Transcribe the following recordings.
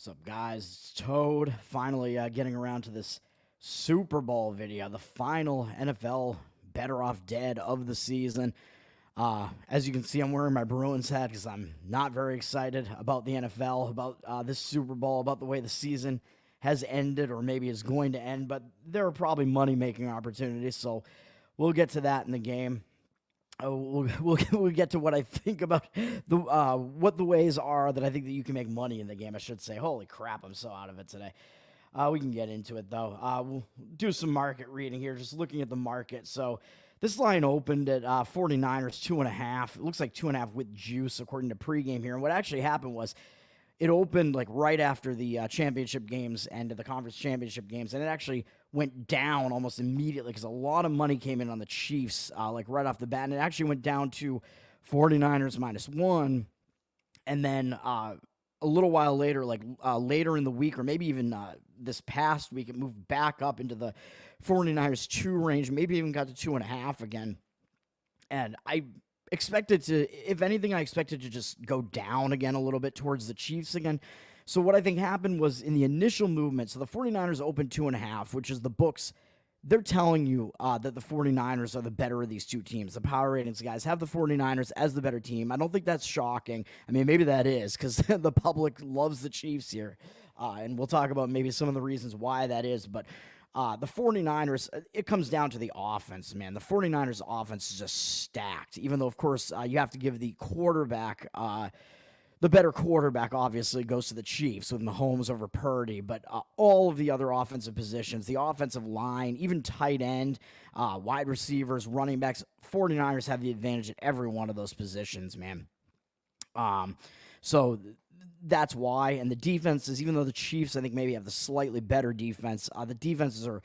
What's up, guys? It's Toad. Finally getting around to this Super Bowl video, the final NFL Better Off Dead of the season. As you can see, I'm wearing my Bruins hat because I'm not very excited about the NFL, about this Super Bowl, about the way the season has ended or maybe is going to end. But there are probably money-making opportunities, so we'll get to that in the game. We'll get to what I think about the what the ways are that I think that you can make money in the game. I should say. Holy crap, I'm so out of it today. We can get into it though. We'll do some market reading here, just looking at the market. So this line opened at 49ers 2.5. It looks like 2.5 with juice according to pregame here. And what actually happened was it opened like right after the championship games ended, the conference championship games, and it actually went down almost immediately because a lot of money came in on the Chiefs like right off the bat, and it actually went down to 49ers -1, and then a little while later, like later in the week, or maybe even this past week, it moved back up into the 49ers 2 range, maybe even got to 2.5 again, and I expected to, if anything, I expected to just go down again a little bit towards the Chiefs again. So what I think happened was in the initial movement, so the 49ers opened 2.5, which is the books. They're telling you that the 49ers are the better of these two teams. The power ratings guys have the 49ers as the better team. I don't think that's shocking. I mean, maybe that is because the public loves the Chiefs here. And we'll talk about maybe some of the reasons why that is. But the 49ers, it comes down to the offense, man. The 49ers offense is just stacked, even though, of course, you have to give the quarterback, the better quarterback obviously goes to the Chiefs with Mahomes over Purdy, but all of the other offensive positions, the offensive line, even tight end, wide receivers, running backs, 49ers have the advantage at every one of those positions, man. So that's why. And the defenses, even though the Chiefs, I think, maybe have the slightly better defense, the defenses are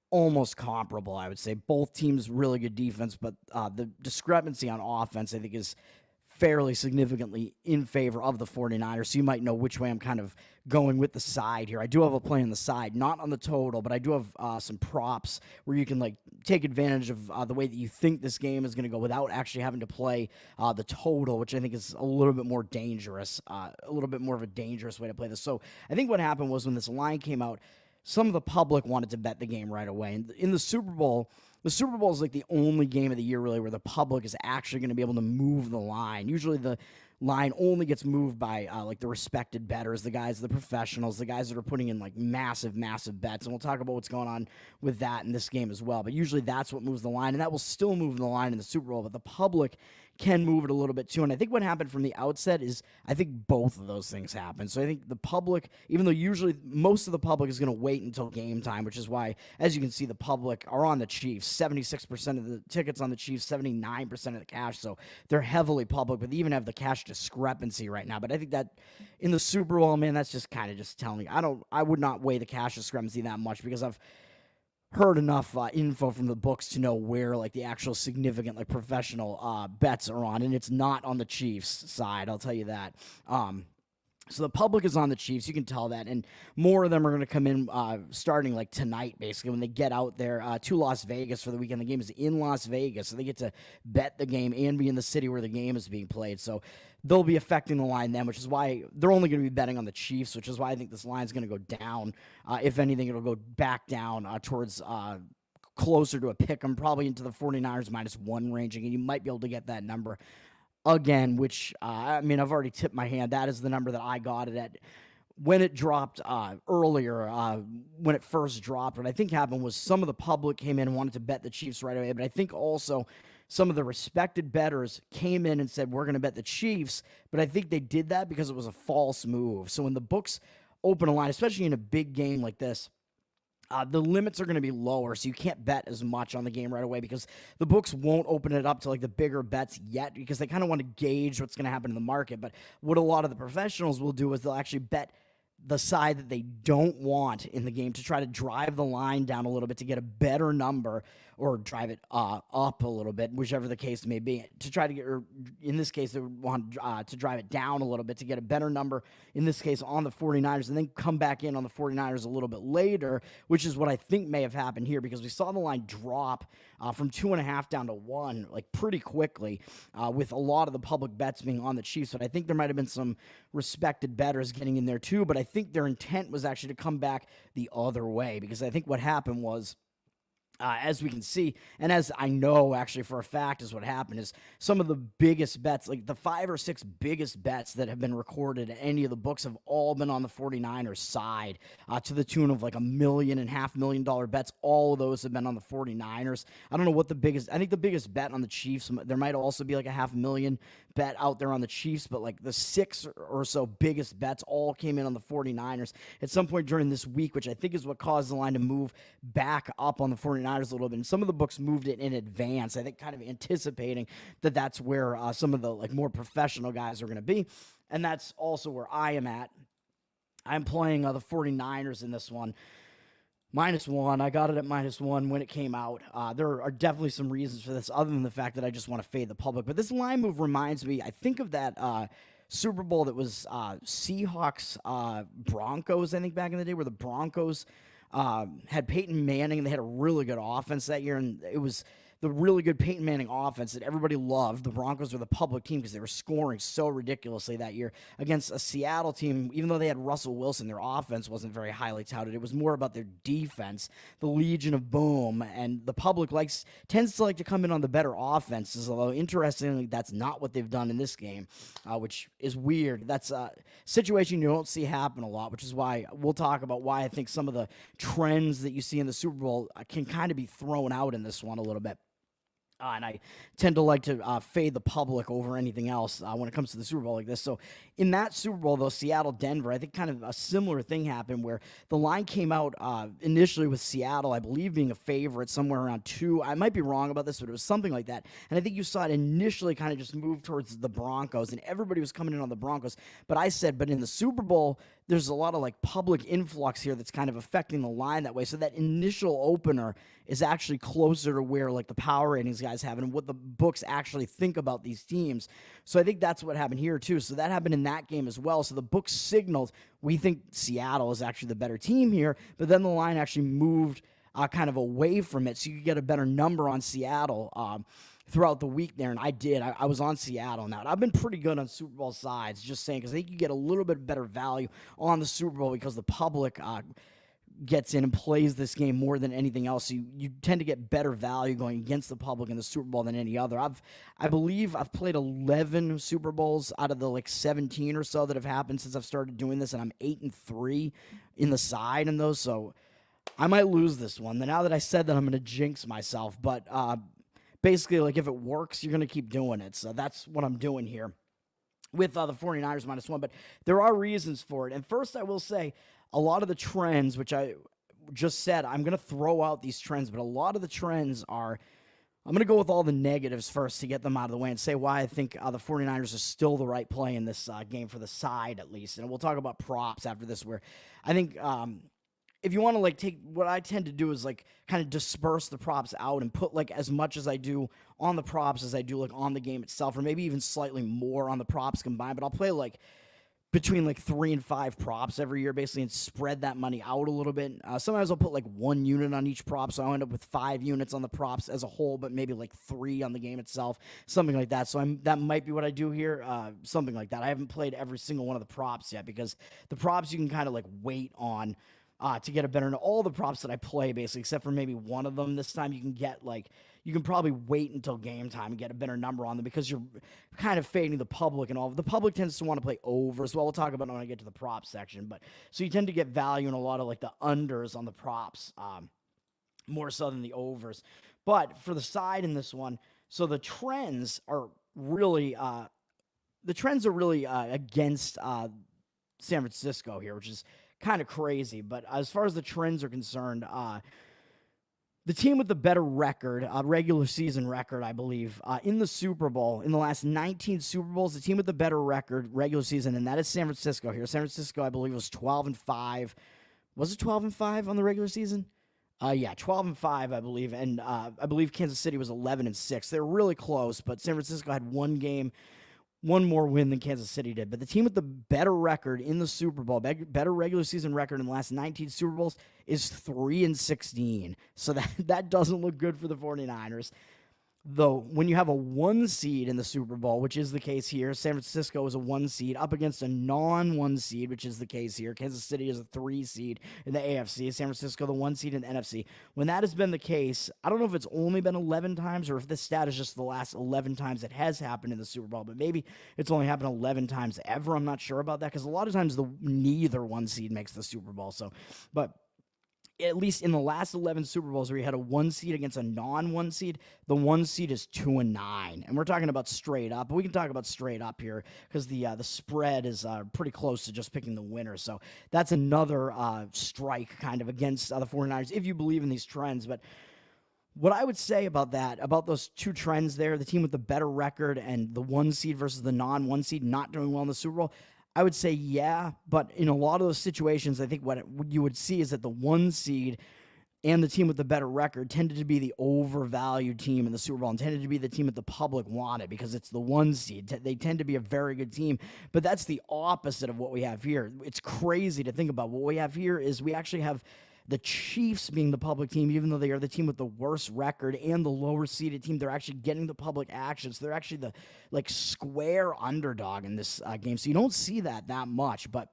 almost comparable, I would say. Both teams really good defense, but the discrepancy on offense, I think, is fairly significantly in favor of the 49ers, so you might know which way I'm kind of going with the side here. I do have a play on the side, not on the total, but I do have some props where you can like take advantage of the way that you think this game is going to go without actually having to play the total, which I think is a little bit more dangerous, a little bit more of a dangerous way to play this. So I think what happened was when this line came out, some of the public wanted to bet the game right away. And in the Super Bowl is like the only game of the year really where the public is actually going to be able to move the line. Usually the line only gets moved by like the respected bettors, the guys, the professionals, the guys that are putting in like massive bets. And we'll talk about what's going on with that in this game as well. But usually that's what moves the line, and that will still move the line in the Super Bowl. But the public can move it a little bit too. And I think what happened from the outset is I think both of those things happen. So I think the public, even though usually most of the public is going to wait until game time, which is why, as you can see, the public are on the Chiefs. 76% of the tickets on the Chiefs, 79% of the cash. So they're heavily public, but they even have the cash discrepancy right now. But I think that in the Super Bowl, man, that's just kind of just telling me. I would not weigh the cash discrepancy that much because I've heard enough info from the books to know where like the actual significant like professional bets are on, and it's not on the Chiefs side, I'll tell you that. So the public is on the Chiefs, you can tell that, and more of them are going to come in starting like tonight, basically, when they get out there to Las Vegas for the weekend. The game is in Las Vegas, so they get to bet the game and be in the city where the game is being played. So they'll be affecting the line then, which is why they're only going to be betting on the Chiefs, which is why I think this line is going to go down. If anything, it'll go back down towards closer to a pick 'em, probably into the 49ers -1 ranging, and you might be able to get that number again, which, I mean, I've already tipped my hand. That is the number that I got it at. When it dropped earlier, when it first dropped, what I think happened was some of the public came in and wanted to bet the Chiefs right away, but I think also some of the respected bettors came in and said, we're going to bet the Chiefs, but I think they did that because it was a false move. So when the books open a line, especially in a big game like this, the limits are going to be lower, so you can't bet as much on the game right away because the books won't open it up to like the bigger bets yet because they kind of want to gauge what's going to happen in the market. But what a lot of the professionals will do is they'll actually bet the side that they don't want in the game to try to drive the line down a little bit to get a better number or drive it up a little bit, whichever the case may be, to try to get, or in this case, they would want to drive it down a little bit to get a better number, in this case, on the 49ers, and then come back in on the 49ers a little bit later, which is what I think may have happened here, because we saw the line drop from 2.5 down to 1, like pretty quickly, with a lot of the public bets being on the Chiefs. But I think there might have been some respected bettors getting in there too, but I think their intent was actually to come back the other way, because I think what happened was, as we can see, and as I know actually for a fact is what happened, is some of the biggest bets, like the 5 or 6 biggest bets that have been recorded at any of the books, have all been on the 49ers side, to the tune of like $1.5 million bets. All of those have been on the 49ers. I don't know what the biggest, I think the biggest bet on the Chiefs, there might also be like a $500,000 bet out there on the Chiefs, but like the 6 or so biggest bets all came in on the 49ers at some point during this week, which I think is what caused the line to move back up on the 49ers a little bit. And some of the books moved it in advance, I think, kind of anticipating that that's where some of the like more professional guys are going to be. And that's also where I am at. I'm playing the 49ers in this one. -1. I got it at -1 when it came out. There are definitely some reasons for this, other than the fact that I just want to fade the public. But this line move reminds me, I think, of that Super Bowl that was Seahawks Broncos, I think, back in the day, where the Broncos had Peyton Manning, and they had a really good offense that year, and it was the really good Peyton Manning offense that everybody loved. The Broncos were the public team because they were scoring so ridiculously that year against a Seattle team. Even though they had Russell Wilson, their offense wasn't very highly touted. It was more about their defense, the Legion of Boom, and the public tends to like to come in on the better offenses, although interestingly, that's not what they've done in this game, which is weird. That's a situation you don't see happen a lot, which is why we'll talk about why I think some of the trends that you see in the Super Bowl can kind of be thrown out in this one a little bit. And I tend to like to fade the public over anything else when it comes to the Super Bowl like this. So in that Super Bowl, though, Seattle-Denver, I think kind of a similar thing happened where the line came out initially with Seattle, I believe, being a favorite somewhere around 2. I might be wrong about this, but it was something like that. And I think you saw it initially kind of just move towards the Broncos, and everybody was coming in on the Broncos. But I said, but in the Super Bowl, there's a lot of like public influx here that's kind of affecting the line that way. So that initial opener is actually closer to where like the power ratings guys have and what the books actually think about these teams. So I think that's what happened here too. So that happened in that game as well. So the books signaled, we think Seattle is actually the better team here, but then the line actually moved kind of away from it, so you could get a better number on Seattle throughout the week there, and I did. I was on Seattle now. I've been pretty good on Super Bowl sides, just saying, because I think you get a little bit better value on the Super Bowl because the public gets in and plays this game more than anything else. So you tend to get better value going against the public in the Super Bowl than any other. I believe I've played 11 Super Bowls out of the like 17 or so that have happened since I've started doing this, and I'm 8-3 in the side in those. So I might lose this one. Now that I said that, I'm going to jinx myself, but basically, like, if it works, you're going to keep doing it. So that's what I'm doing here with the 49ers -1. But there are reasons for it. And first, I will say, a lot of the trends, which I just said, I'm going to throw out these trends, but a lot of the trends are, I'm going to go with all the negatives first to get them out of the way and say why I think the 49ers are still the right play in this game for the side, at least. And we'll talk about props after this, where I think if you want to like take what I tend to do is like kind of disperse the props out and put like as much as I do on the props as I do like on the game itself, or maybe even slightly more on the props combined. But I'll play like between like 3 and 5 props every year, basically, and spread that money out a little bit. Sometimes I'll put like 1 unit on each prop, so I'll end up with 5 units on the props as a whole, but maybe like 3 on the game itself, something like that. So that might be what I do here, something like that. I haven't played every single one of the props yet, because the props you can kind of like wait on to get a better, all the props that I play, basically, except for maybe one of them this time, you can get like, you can probably wait until game time and get a better number on them, because you're kind of fading the public and all. The public tends to want to play overs. Well, we'll talk about it when I get to the props section. But so you tend to get value in a lot of like the unders on the props, more so than the overs. But for the side in this one, so the trends are really against San Francisco here, which is kind of crazy. But as far as the trends are concerned, the team with the better record, regular season record, I believe, in the Super Bowl, in the last 19 Super Bowls, the team with the better record, regular season, and that is San Francisco here. San Francisco, I believe, was 12-5. Was it 12-5 on the regular season? Yeah, 12-5, I believe, and I believe Kansas City was 11-6. They were really close, but San Francisco had one game, one more win than Kansas City did. But the team with the better record in the Super Bowl, better regular season record in the last 19 Super Bowls, is 3-16. So that doesn't look good for the 49ers. Though, when you have a 1 seed in the Super Bowl, which is the case here, San Francisco is a 1 seed up against a non-1 seed, which is the case here. Kansas City is a 3 seed in the AFC. San Francisco, the 1 seed in the NFC. When that has been the case, I don't know if it's only been 11 times or if this stat is just the last 11 times it has happened in the Super Bowl, but maybe it's only happened 11 times ever. I'm not sure about that because a lot of times neither 1 seed makes the Super Bowl. But at least in the last 11 Super Bowls where you had a 1 seed against a non-1 seed, the 1 seed is 2-9, and we're talking about straight up. But we can talk about straight up here because the spread is pretty close to just picking the winner. So that's another strike kind of against the 49ers if you believe in these trends. But what I would say about that, about those two trends there, the team with the better record and the 1 seed versus the non-1 seed not doing well in the Super Bowl, I would say yeah, but in a lot of those situations, I think what you would see is that the 1 seed and the team with the better record tended to be the overvalued team in the Super Bowl and tended to be the team that the public wanted because it's the 1 seed. They tend to be a very good team, but that's the opposite of what we have here. It's crazy to think about. What we have here is we actually have the Chiefs being the public team, even though they are the team with the worst record and the lower seeded team, they're actually getting the public action. So they're actually the square underdog in this game. So you don't see that much, but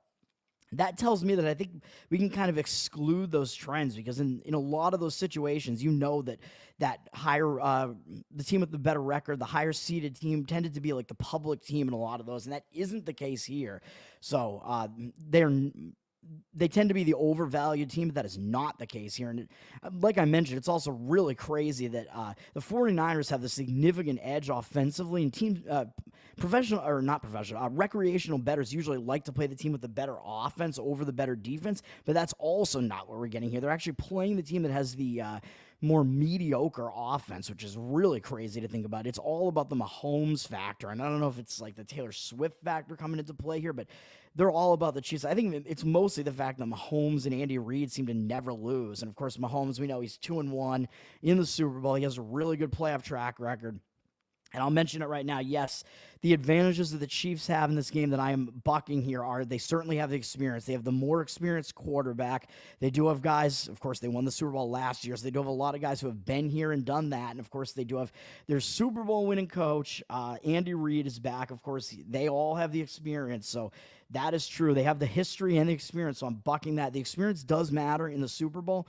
that tells me that I think we can kind of exclude those trends because in a lot of those situations, you know that higher, the team with the better record, the higher seeded team tended to be like the public team in a lot of those, and that isn't the case here. So they tend to be the overvalued team, but that is not the case here. And like I mentioned, it's also really crazy that the 49ers have the significant edge offensively, and recreational bettors usually like to play the team with the better offense over the better defense, but that's also not what we're getting here. They're actually playing the team that has the more mediocre offense, which is really crazy to think about. It's all about the Mahomes factor, and I don't know if it's like the Taylor Swift factor coming into play here, but they're all about the Chiefs. I think it's mostly the fact that Mahomes and Andy Reid seem to never lose, and of course Mahomes, we know he's 2-1 in the Super Bowl. He has a really good playoff track record. And I'll mention it right now. Yes, the advantages that the Chiefs have in this game that I am bucking here are they certainly have the experience. They have the more experienced quarterback. They do have guys, of course, they won the Super Bowl last year, so they do have a lot of guys who have been here and done that. And, of course, they do have their Super Bowl winning coach. Andy Reid is back. Of course, they all have the experience, so that is true. They have the history and the experience, so I'm bucking that. The experience does matter in the Super Bowl,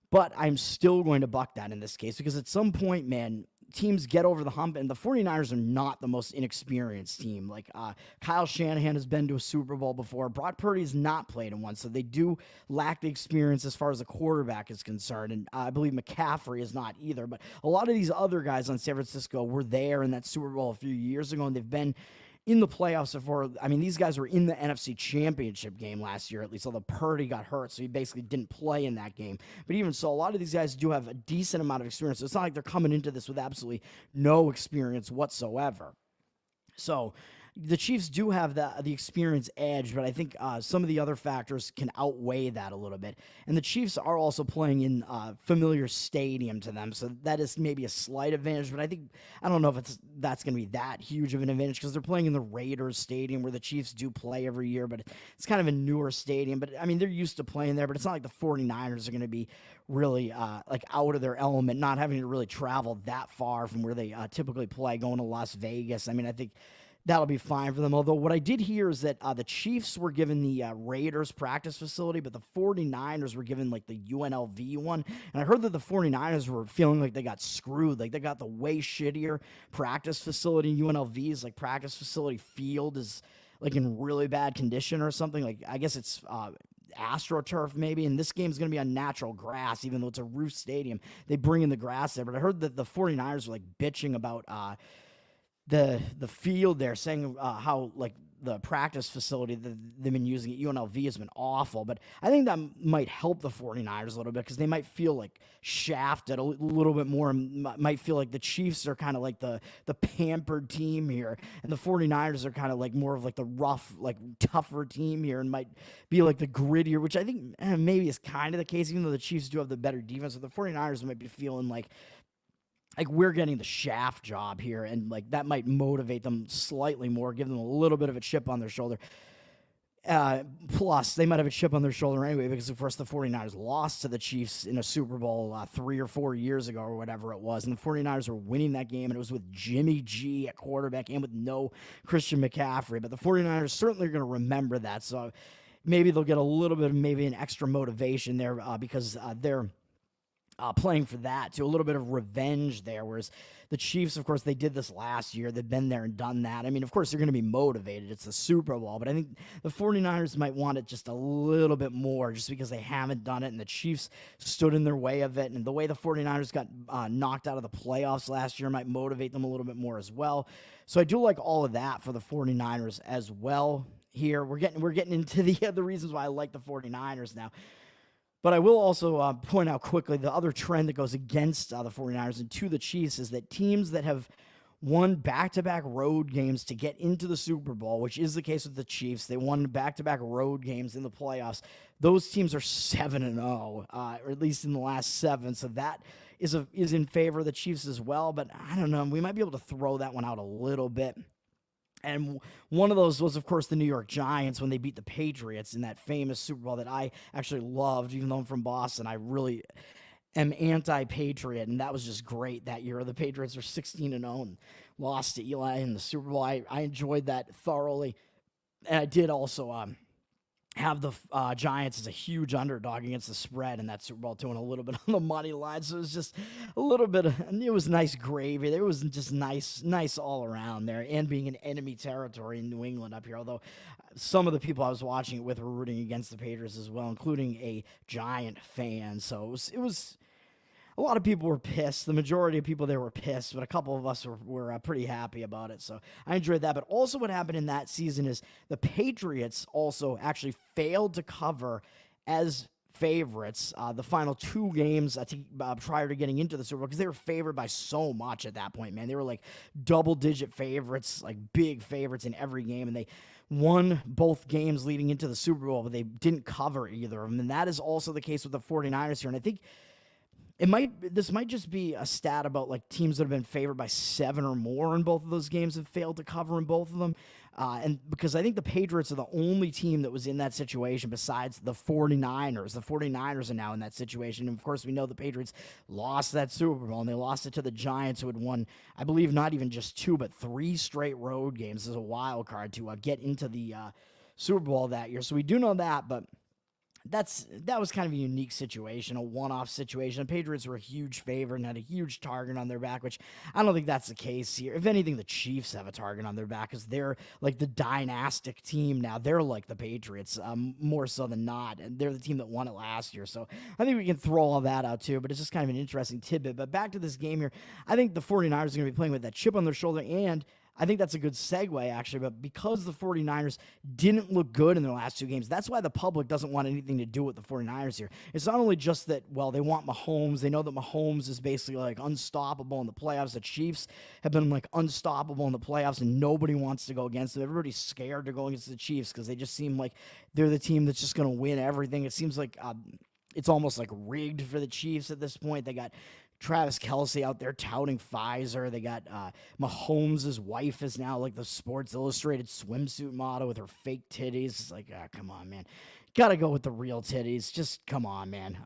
but I'm still going to buck that in this case because at some point, man, teams get over the hump, and the 49ers are not the most inexperienced team. Like Kyle Shanahan has been to a Super Bowl before. Brock Purdy has not played in one, so they do lack the experience as far as the quarterback is concerned, and I believe McCaffrey is not either. But a lot of these other guys on San Francisco were there in that Super Bowl a few years ago, and they've been in the playoffs before. I mean, these guys were in the NFC Championship game last year, at least, although Purdy got hurt, so he basically didn't play in that game. But even so, a lot of these guys do have a decent amount of experience. So it's not like they're coming into this with absolutely no experience whatsoever. So the Chiefs do have the experience edge, but I think some of the other factors can outweigh that a little bit. And the Chiefs are also playing in familiar stadium to them, so that is maybe a slight advantage. But I don't know if that's going to be that huge of an advantage because they're playing in the Raiders stadium where the Chiefs do play every year, but it's kind of a newer stadium. But I mean, they're used to playing there, but it's not like the 49ers are going to be really like out of their element, not having to really travel that far from where they typically play, going to Las Vegas. I mean, I think that'll be fine for them. Although what I did hear is that the Chiefs were given the Raiders practice facility, but the 49ers were given like the UNLV one. And I heard that the 49ers were feeling like they got screwed. Like they got the way shittier practice facility. UNLV's like practice facility field is like in really bad condition or something. Like I guess it's AstroTurf maybe, and this game is going to be on natural grass, even though it's a roof stadium. They bring in the grass there, but I heard that the 49ers were like bitching about the field there, saying how like the practice facility that they've been using at UNLV has been awful, but I think that might help the 49ers a little bit because they might feel like shafted a little bit more and might feel like the Chiefs are kind of like the pampered team here, and the 49ers are kind of like more of like the rough, like tougher team here and might be like the grittier, which I think maybe is kind of the case, even though the Chiefs do have the better defense, but the 49ers might be feeling like we're getting the shaft job here, and like that might motivate them slightly more, give them a little bit of a chip on their shoulder. Plus, they might have a chip on their shoulder anyway because, of course, the 49ers lost to the Chiefs in a Super Bowl 3 or 4 years ago or whatever it was, and the 49ers were winning that game, and it was with Jimmy G at quarterback and with no Christian McCaffrey. But the 49ers certainly are going to remember that, so maybe they'll get a little bit of maybe an extra motivation there because they're playing for that, to a little bit of revenge there, whereas the Chiefs, of course, they did this last year. They've been there and done that. I mean, of course, they're going to be motivated. It's the Super Bowl, but I think the 49ers might want it just a little bit more just because they haven't done it, and the Chiefs stood in their way of it, and the way the 49ers got knocked out of the playoffs last year might motivate them a little bit more as well. So I do like all of that for the 49ers as well here. We're getting into the reasons why I like the 49ers now. But I will also point out quickly the other trend that goes against the 49ers and to the Chiefs is that teams that have won back-to-back road games to get into the Super Bowl, which is the case with the Chiefs. They won back-to-back road games in the playoffs. Those teams are 7-0, or at least in the last 7. So that is in favor of the Chiefs as well. But I don't know. We might be able to throw that one out a little bit. And one of those was, of course, the New York Giants when they beat the Patriots in that famous Super Bowl that I actually loved. Even though I'm from Boston, I really am anti-Patriot, and that was just great that year. The Patriots were 16-0 and lost to Eli in the Super Bowl. I enjoyed that thoroughly, and I did also have the Giants as a huge underdog against the spread in that Super Bowl too, and a little bit on the money line. So it was just a little bit it was nice gravy. It was just nice all around there, and being in enemy territory in New England up here. Although some of the people I was watching it with were rooting against the Patriots as well, including a Giant fan. So it was a lot of people were pissed. The majority of people there were pissed, but a couple of us were pretty happy about it. So I enjoyed that. But also what happened in that season is the Patriots also actually failed to cover as favorites the final 2 games prior to getting into the Super Bowl because they were favored by so much at that point, man. They were like double-digit favorites, like big favorites in every game, and they won both games leading into the Super Bowl, but they didn't cover either of them. And that is also the case with the 49ers here. And I think this might just be a stat about like teams that have been favored by 7 or more in both of those games have failed to cover in both of them. And because I think the Patriots are the only team that was in that situation besides the 49ers. The 49ers are now in that situation. And of course, we know the Patriots lost that Super Bowl, and they lost it to the Giants, who had won, I believe, not even just 2, but 3 straight road games as a wild card to get into the Super Bowl that year. So we do know that, but that was kind of a unique situation, a one-off situation. The Patriots were a huge favorite and had a huge target on their back, which I don't think that's the case here. If anything, the Chiefs have a target on their back because they're like the dynastic team now. They're like the Patriots, more so than not, and they're the team that won it last year. So I think we can throw all that out too, but it's just kind of an interesting tidbit. But back to this game here, I think the 49ers are going to be playing with that chip on their shoulder, and I think that's a good segue, actually, but because the 49ers didn't look good in their last 2 games, that's why the public doesn't want anything to do with the 49ers here. It's not only just that, well, they want Mahomes. They know that Mahomes is basically like unstoppable in the playoffs. The Chiefs have been like unstoppable in the playoffs, and nobody wants to go against them. Everybody's scared to go against the Chiefs because they just seem like they're the team that's just going to win everything. It seems like it's almost like rigged for the Chiefs at this point. They got Travis Kelce out there touting Pfizer. They got Mahomes' wife is now like the Sports Illustrated swimsuit model with her fake titties. It's like, come on, man. Gotta go with the real titties. Just come on, man.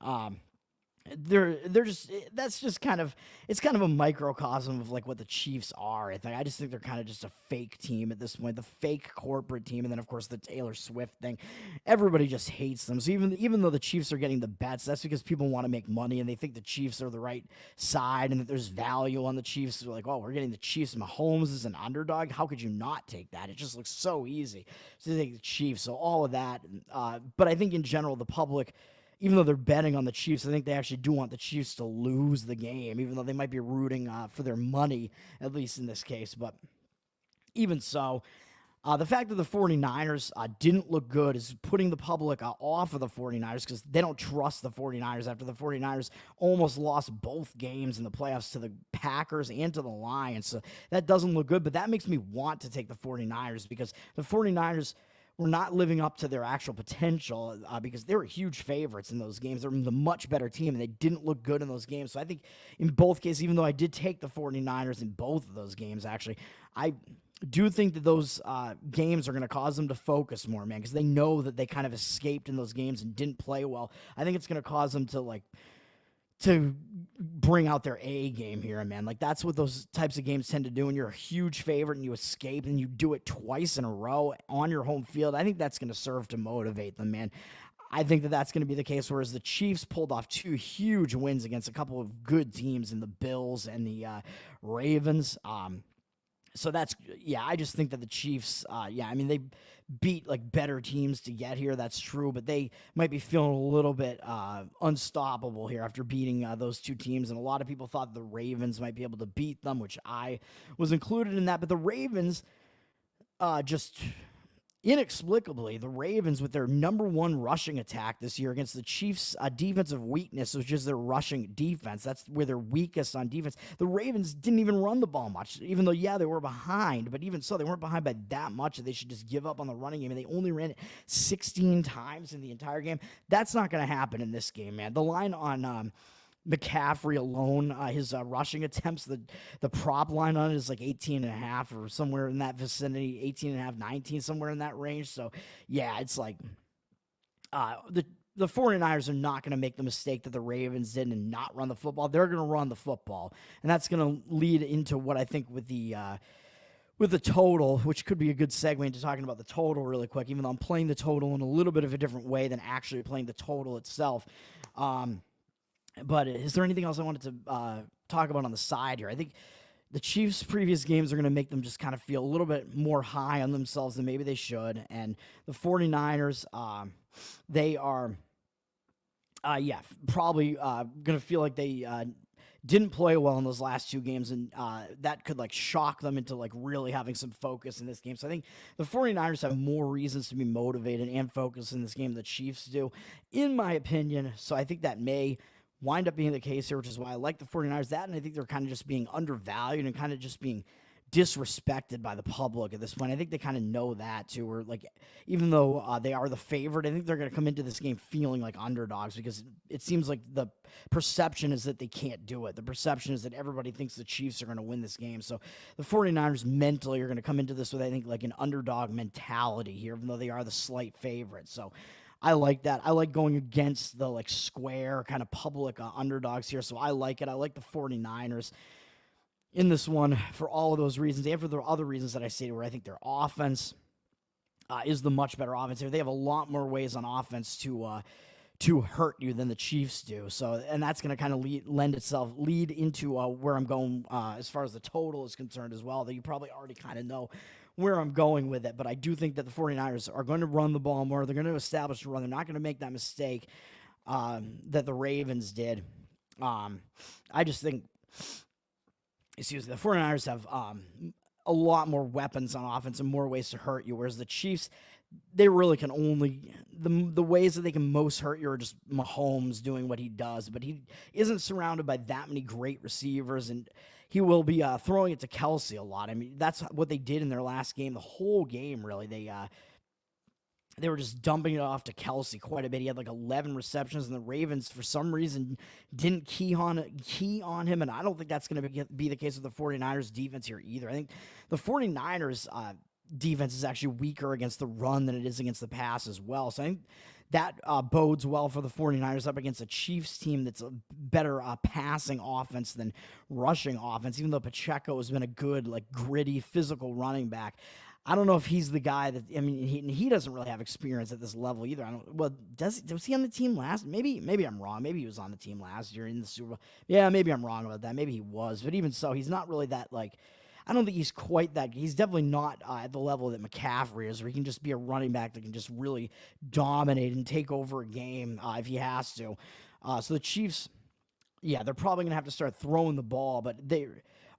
They're just that's just kind of it's kind of a microcosm of like what the Chiefs are. I just think they're kind of just a fake team at this point, the fake corporate team, and then of course the Taylor Swift thing. Everybody just hates them. So even though the Chiefs are getting the bets, that's because people want to make money and they think the Chiefs are the right side and that there's value on the Chiefs. They're like, oh, we're getting the Chiefs. Mahomes is an underdog. How could you not take that? It just looks so easy to take the Chiefs. So all of that, but I think in general the public, even though they're betting on the Chiefs, I think they actually do want the Chiefs to lose the game, even though they might be rooting for their money, at least in this case. But even so, The fact that the 49ers didn't look good is putting the public off of the 49ers because they don't trust the 49ers after the 49ers almost lost both games in the playoffs to the Packers and to the Lions. So that doesn't look good, but that makes me want to take the 49ers because the 49ers were not living up to their actual potential because they were huge favorites in those games. They're the much better team, and they didn't look good in those games. So I think in both cases, even though I did take the 49ers in both of those games, actually, I do think that those games are going to cause them to focus more, man, because they know that they kind of escaped in those games and didn't play well. I think it's going to cause them to bring out their A game here, man. Like, that's what those types of games tend to do when you're a huge favorite and you escape and you do it twice in a row on your home field. I think that's going to serve to motivate them, man. I think that that's going to be the case, whereas the Chiefs pulled off two huge wins against a couple of good teams in the Bills and the Ravens. So that's, yeah, I just think that the Chiefs, I mean, they beat like better teams to get here. That's true, but they might be feeling a little bit unstoppable here after beating those two teams. And a lot of people thought the Ravens might be able to beat them, which I was included in that. But the Ravens just inexplicably, the Ravens, with their number one rushing attack this year against the Chiefs' defensive weakness, which is their rushing defense. That's where they're weakest on defense. The Ravens didn't even run the ball much, even though, yeah, they were behind. But even so, they weren't behind by that much that they should just give up on the running game. And they only ran it 16 times in the entire game. That's not going to happen in this game, man. The line on McCaffrey alone, his rushing attempts, the prop line on it is like 18 and a half or somewhere in that vicinity, 18 and a half, 19, somewhere in that range. So, yeah, it's like the 49ers are not going to make the mistake that the Ravens did and not run the football. They're going to run the football, and that's going to lead into what I think with the total, which could be a good segue into talking about the total really quick, even though I'm playing the total in a little bit of a different way than actually playing the total itself. But is there anything else I wanted to talk about on the side here? I think the Chiefs' previous games are going to make them just kind of feel a little bit more high on themselves than maybe they should. And the 49ers, they are, probably going to feel like they didn't play well in those last two games, and that could like shock them into like really having some focus in this game. So I think the 49ers have more reasons to be motivated and focused in this game than the Chiefs do, in my opinion. So I think that may wind up being the case here, which is why I like the 49ers. That, and I think they're kind of just being undervalued and kind of just being disrespected by the public at this point. I think they kind of know that too, or like, even though they are the favorite, I think they're going to come into this game feeling like underdogs because it seems like the perception is that they can't do it. The perception is that everybody thinks the Chiefs are going to win this game. So the 49ers mentally are going to come into this with, I think, like an underdog mentality here, even though they are the slight favorite. So I like that. I like going against the like square kind of public underdogs here. So I like it. I like the 49ers in this one for all of those reasons and for the other reasons that I stated, where I think their offense is the much better offense here. They have a lot more ways on offense to hurt you than the Chiefs do. So, and that's going to kind of lead into where I'm going as far as the total is concerned as well, that you probably already kind of know where I'm going with it. But I do think that the 49ers are going to run the ball more. They're going to establish the run. They're not going to make that mistake that the Ravens did. I just think, the 49ers have a lot more weapons on offense and more ways to hurt you, whereas the Chiefs, they really can only, the ways that they can most hurt you are just Mahomes doing what he does, but he isn't surrounded by that many great receivers, and he will be throwing it to Kelsey a lot. I mean, that's what they did in their last game, the whole game, really. They were just dumping it off to Kelsey quite a bit. He had like 11 receptions, and the Ravens, for some reason, didn't key on him, and I don't think that's going to be the case with the 49ers defense here either. I think the 49ers defense is actually weaker against the run than it is against the pass as well. So I think that bodes well for the 49ers up against a Chiefs team that's a better passing offense than rushing offense, even though Pacheco has been a good, like, gritty, physical running back. I don't know if he's the guy that, I mean, he doesn't really have experience at this level either. Was he on the team last? Maybe I'm wrong. Maybe he was on the team last year in the Super Bowl. Yeah, maybe I'm wrong about that. Maybe he was. But even so, he's not really that, like, I don't think he's quite that. He's definitely not at the level that McCaffrey is, where he can just be a running back that can just really dominate and take over a game if he has to. So the Chiefs, yeah, they're probably going to have to start throwing the ball, but they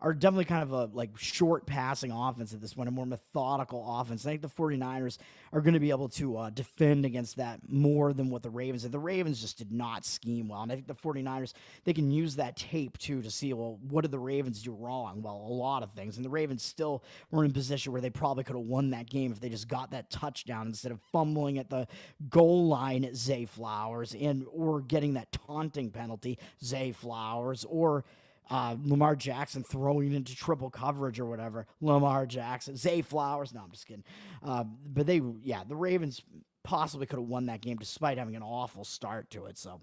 are definitely kind of a like short passing offense at this point, a more methodical offense. I think the 49ers are going to be able to defend against that more than what the Ravens did. The Ravens just did not scheme well. And I think the 49ers, they can use that tape too to see, well, what did the Ravens do wrong? Well, a lot of things. And the Ravens still were in a position where they probably could have won that game if they just got that touchdown instead of fumbling at the goal line at Zay Flowers or getting that taunting penalty, Zay Flowers, or Lamar Jackson throwing into triple coverage or whatever. Lamar Jackson, Zay Flowers. No, I'm just kidding. But the Ravens possibly could have won that game despite having an awful start to it. So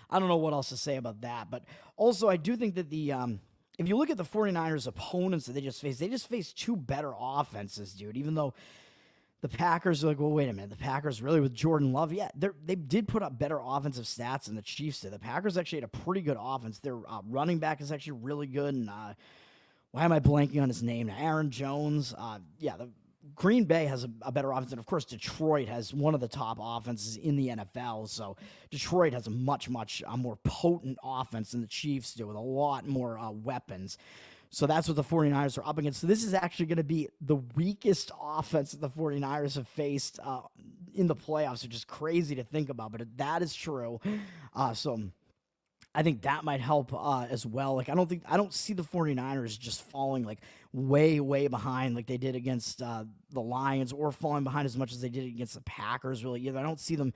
I don't know what else to say about that. But also, I do think that if you look at the 49ers opponents that they just faced two better offenses, dude, even though the Packers are like, well, wait a minute. The Packers really with Jordan Love? Yeah, they did put up better offensive stats than the Chiefs did. The Packers actually had a pretty good offense. Their running back is actually really good. And why am I blanking on his name? Aaron Jones. The Green Bay has a better offense. And, of course, Detroit has one of the top offenses in the NFL. So Detroit has a much, much more potent offense than the Chiefs do with a lot more weapons. So that's what the 49ers are up against. So this is actually going to be the weakest offense that the 49ers have faced in the playoffs, which is crazy to think about, but that is true. So I think that might help as well. Like I don't see the 49ers just falling like way, way behind like they did against the Lions, or falling behind as much as they did against the Packers really either. I don't see them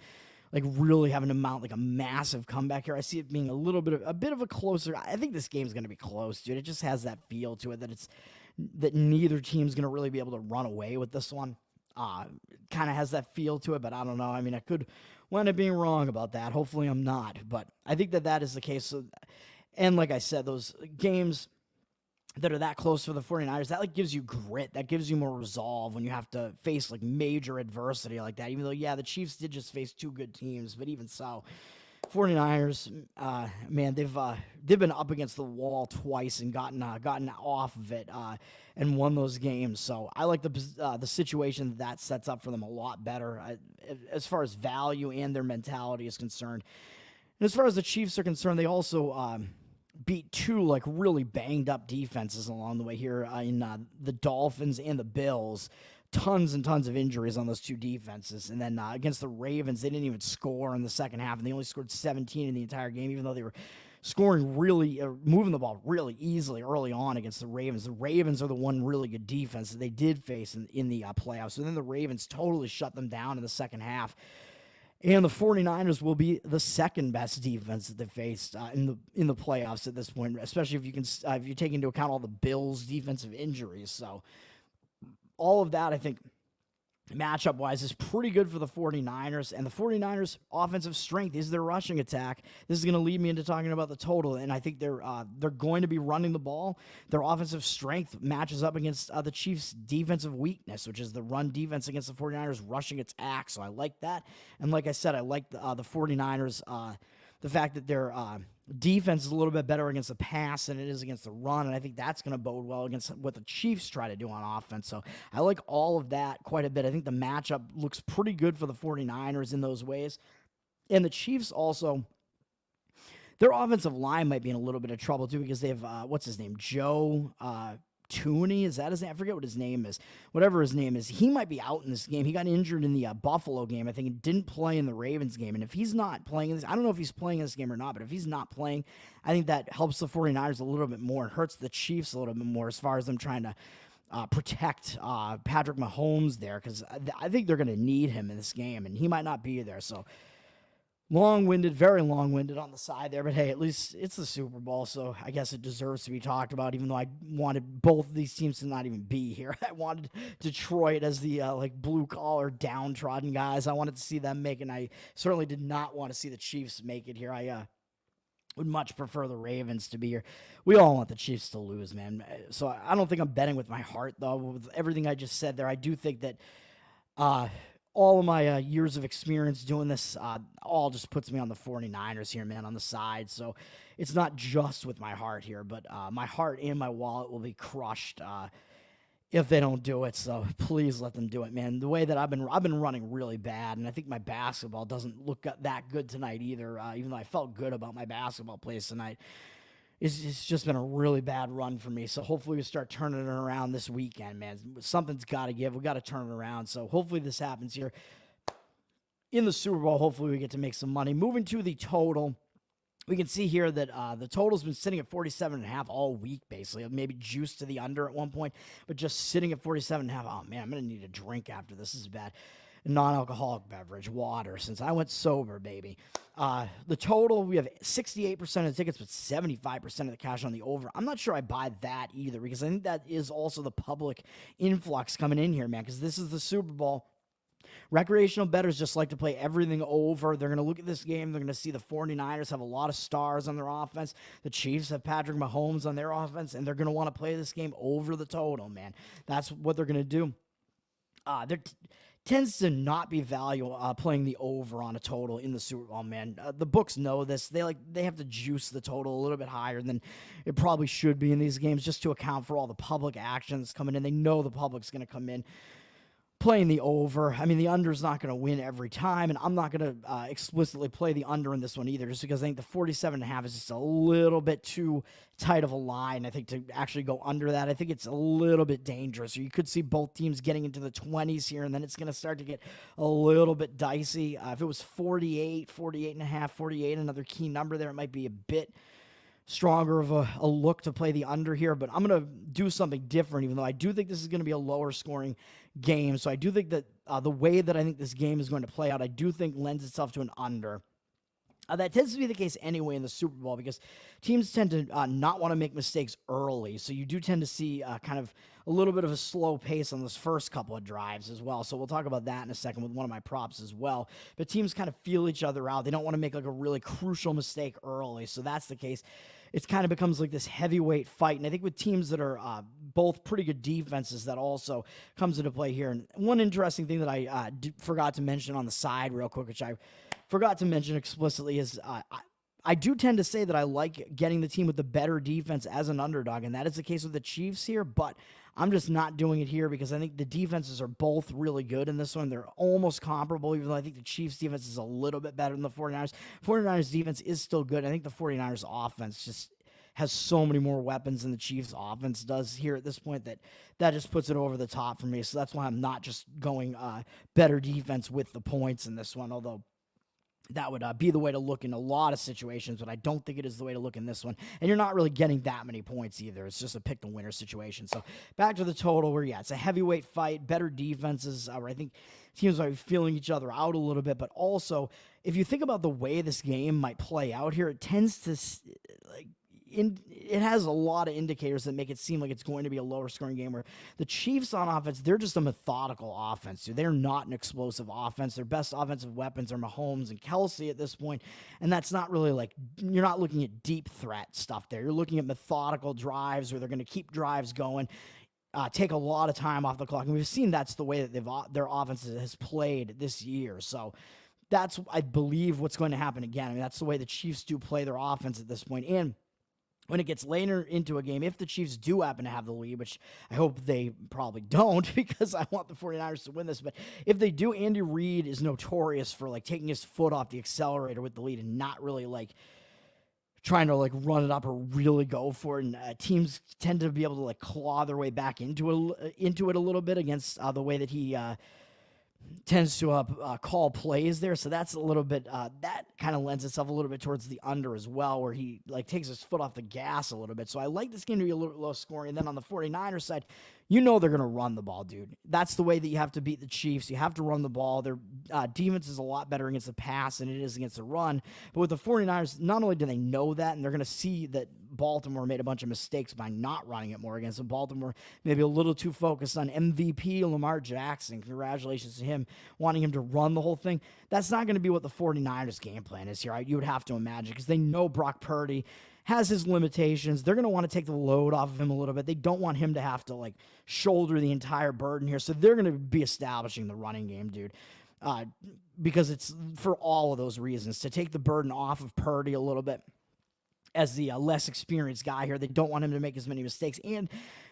like really having to mount like a massive comeback here. I see it being a bit of a closer. I think this game's going to be close, dude. It just has that feel to it that neither team's going to really be able to run away with this one. Kind of has that feel to it, but I don't know. I mean, I could wind up being wrong about that. Hopefully I'm not, but I think that is the case. So, and like I said, those games that are that close for the 49ers, that like gives you grit, that gives you more resolve when you have to face like major adversity like that. Even though, yeah, the Chiefs did just face two good teams, but even so, 49ers, man, they've been up against the wall twice and gotten off of it and won those games. So I like the situation that sets up for them a lot better as far as value and their mentality is concerned. And as far as the Chiefs are concerned, they also beat two like really banged up defenses along the way here in the Dolphins and the Bills. Tons and tons of injuries on those two defenses. And then against the Ravens, they didn't even score in the second half, and they only scored 17 in the entire game, even though they were scoring moving the ball really easily early on against the Ravens. The Ravens are the one really good defense that they did face in the playoffs. So then the Ravens totally shut them down in the second half. And the 49ers will be the second best defense that they faced in the playoffs at this point, especially if you take into account all the Bills' defensive injuries. So all of that, I think, matchup-wise, is pretty good for the 49ers. And the 49ers' offensive strength is their rushing attack. This is going to lead me into talking about the total. And I think they're going to be running the ball. Their offensive strength matches up against the Chiefs' defensive weakness, which is the run defense against the 49ers rushing attack. So I like that. And like I said, I like the 49ers, the fact that their defense is a little bit better against the pass than it is against the run, and I think that's going to bode well against what the Chiefs try to do on offense. So I like all of that quite a bit. I think the matchup looks pretty good for the 49ers in those ways. And the Chiefs also, their offensive line might be in a little bit of trouble too, because they have, what's his name? Joe Tooney, is that his name? I forget what his name is. Whatever his name is, he might be out in this game. He got injured in the Buffalo game, I think, and didn't play in the Ravens game. And if he's not playing in this, I don't know if he's playing in this game or not, but if he's not playing, I think that helps the 49ers a little bit more and hurts the Chiefs a little bit more as far as them trying to protect Patrick Mahomes there, because I think they're going to need him in this game, and he might not be there. So long-winded, very long-winded on the side there, but hey, at least it's the Super Bowl, so I guess it deserves to be talked about, even though I wanted both of these teams to not even be here. I wanted Detroit as the blue-collar, downtrodden guys. I wanted to see them make it, and I certainly did not want to see the Chiefs make it here. I would much prefer the Ravens to be here. We all want the Chiefs to lose, man. So I don't think I'm betting with my heart, though. With everything I just said there, I do think that all of my years of experience doing this all just puts me on the 49ers here, man, on the side. So it's not just with my heart here, but my heart and my wallet will be crushed if they don't do it. So please let them do it, man. The way that I've been running really bad, and I think my basketball doesn't look that good tonight either, even though I felt good about my basketball plays tonight. it's just been a really bad run for me. So hopefully we start turning it around this weekend, man. Something's got to give. We got to turn it around. So hopefully this happens here in the Super Bowl. Hopefully we get to make some money. Moving to the total. We can see here that the total's been sitting at 47.5 all week, basically. Maybe juiced to the under at one point, but just sitting at 47.5. Oh, man, I'm going to need a drink after this. This is bad. Non-alcoholic beverage, water, since I went sober, baby. The total, we have 68% of the tickets, but 75% of the cash on the over. I'm not sure I buy that either, because I think that is also the public influx coming in here, man, because this is the Super Bowl. Recreational bettors just like to play everything over. They're going to look at this game. They're going to see the 49ers have a lot of stars on their offense. The Chiefs have Patrick Mahomes on their offense, and they're going to want to play this game over the total, man. That's what they're going to do. There tends to not be value playing the over on a total in the Super Bowl, man. The books know this. They have to juice the total a little bit higher than it probably should be in these games, just to account for all the public actions coming in. They know the public's going to come in playing the over. I mean, the under is not going to win every time, and I'm not going to explicitly play the under in this one either, just because I think the 47.5 is just a little bit too tight of a line. I think to actually go under that, I think it's a little bit dangerous. You could see both teams getting into the 20s here, and then it's going to start to get a little bit dicey. If it was 48, 48.5, 48, another key number there, it might be a bit stronger of a look to play the under here, but I'm going to do something different, even though I do think this is going to be a lower scoring game. So I do think that the way that I think this game is going to play out, I do think lends itself to an under. That tends to be the case anyway in the Super Bowl, because teams tend to not want to make mistakes early. So you do tend to see kind of a little bit of a slow pace on those first couple of drives as well. So we'll talk about that in a second with one of my props as well. But teams kind of feel each other out. They don't want to make like a really crucial mistake early. So that's the case. It kind of becomes like this heavyweight fight. And I think with teams that are both pretty good defenses, that also comes into play here. And one interesting thing that I forgot to mention on the side real quick, which I forgot to mention explicitly, is I do tend to say that I like getting the team with the better defense as an underdog, and that is the case with the Chiefs here, but I'm just not doing it here because I think the defenses are both really good in this one. They're almost comparable, even though I think the Chiefs' defense is a little bit better than the 49ers. 49ers' defense is still good. I think the 49ers' offense just has so many more weapons than the Chiefs' offense does here at this point that just puts it over the top for me. So that's why I'm not just going better defense with the points in this one, although that would be the way to look in a lot of situations, but I don't think it is the way to look in this one. And you're not really getting that many points either. It's just a pick-the-winner situation. So back to the total where, yeah, it's a heavyweight fight, better defenses, where I think teams are feeling each other out a little bit. But also, if you think about the way this game might play out here, it tends to, it has a lot of indicators that make it seem like it's going to be a lower scoring game, where the Chiefs on offense, they're just a methodical offense. Dude. They're not an explosive offense. Their best offensive weapons are Mahomes and Kelsey at this point, and that's not really like, you're not looking at deep threat stuff there. You're looking at methodical drives where they're going to keep drives going, take a lot of time off the clock, and we've seen that's the way that their offense has played this year. So that's, I believe, what's going to happen again. I mean, that's the way the Chiefs do play their offense at this point. And when it gets later into a game, if the Chiefs do happen to have the lead, which I hope they probably don't because I want the 49ers to win this, but if they do, Andy Reid is notorious for like taking his foot off the accelerator with the lead and not really like trying to like run it up or really go for it. And teams tend to be able to like claw their way back into it a little bit against the way that he tends to call plays there. So that's a little bit, that kind of lends itself a little bit towards the under as well, where he like takes his foot off the gas a little bit. So I like this game to be a little low scoring. And then on the 49ers side, you know they're going to run the ball, dude. That's the way that you have to beat the Chiefs. You have to run the ball. Their defense is a lot better against the pass than it is against the run. But with the 49ers, not only do they know that, and they're going to see that Baltimore made a bunch of mistakes by not running it more against them. Baltimore maybe a little too focused on MVP Lamar Jackson. Congratulations to him, wanting him to run the whole thing. That's not going to be what the 49ers game plan is here. You would have to imagine, because they know Brock Purdy has his limitations. They're going to want to take the load off of him a little bit. They don't want him to have to like shoulder the entire burden here. So they're going to be establishing the running game, dude. Because it's for all of those reasons, to take the burden off of Purdy a little bit as the less experienced guy here. They don't want him to make as many mistakes. And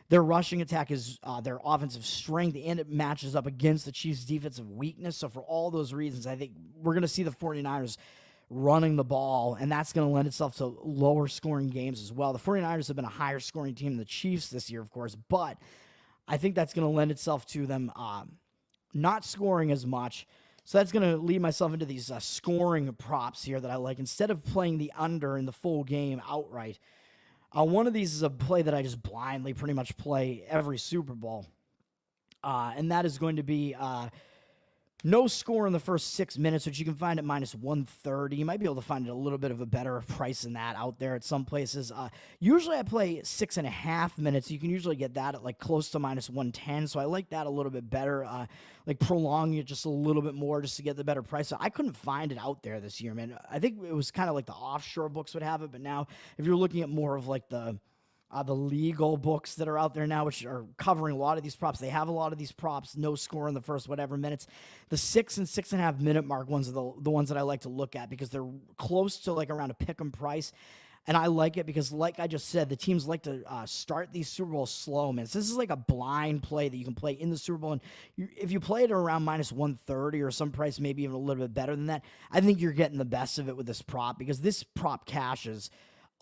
their rushing attack is their offensive strength, and it matches up against the Chiefs' defensive weakness. So for all those reasons, I think we're going to see the 49ers running the ball, and that's going to lend itself to lower scoring games as well. The 49ers have been a higher scoring team than the Chiefs this year, of course, but I think that's going to lend itself to them not scoring as much. So that's going to lead myself into these scoring props here that I like. Instead of playing the under in the full game outright, one of these is a play that I just blindly pretty much play every Super Bowl, and that is going to be no score in the first 6 minutes, which you can find at minus 130. You might be able to find it a little bit of a better price than that out there at some places. Usually I play 6.5 minutes. You can usually get that at like close to minus 110. So I like that a little bit better. Like prolonging it just a little bit more just to get the better price. So I couldn't find it out there this year, man. I think it was kind of like the offshore books would have it. But now if you're looking at more of like the legal books that are out there now, which are covering a lot of these props. They have a lot of these props, no score in the first whatever minutes. The 6 and 6.5 minute mark ones are the ones that I like to look at because they're close to like around a pick'em price. And I like it because, like I just said, the teams like to start these Super Bowls slow, man. So this is like a blind play that you can play in the Super Bowl. And if you play it around minus 130 or some price, maybe even a little bit better than that, I think you're getting the best of it with this prop because this prop cashes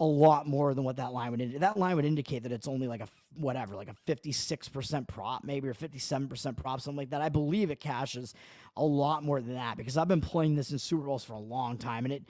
a lot more than what that line would indicate. That line would indicate that it's only like a 56% prop maybe, or 57% prop, something like that. I believe it cashes a lot more than that because I've been playing this in Super Bowls for a long time, and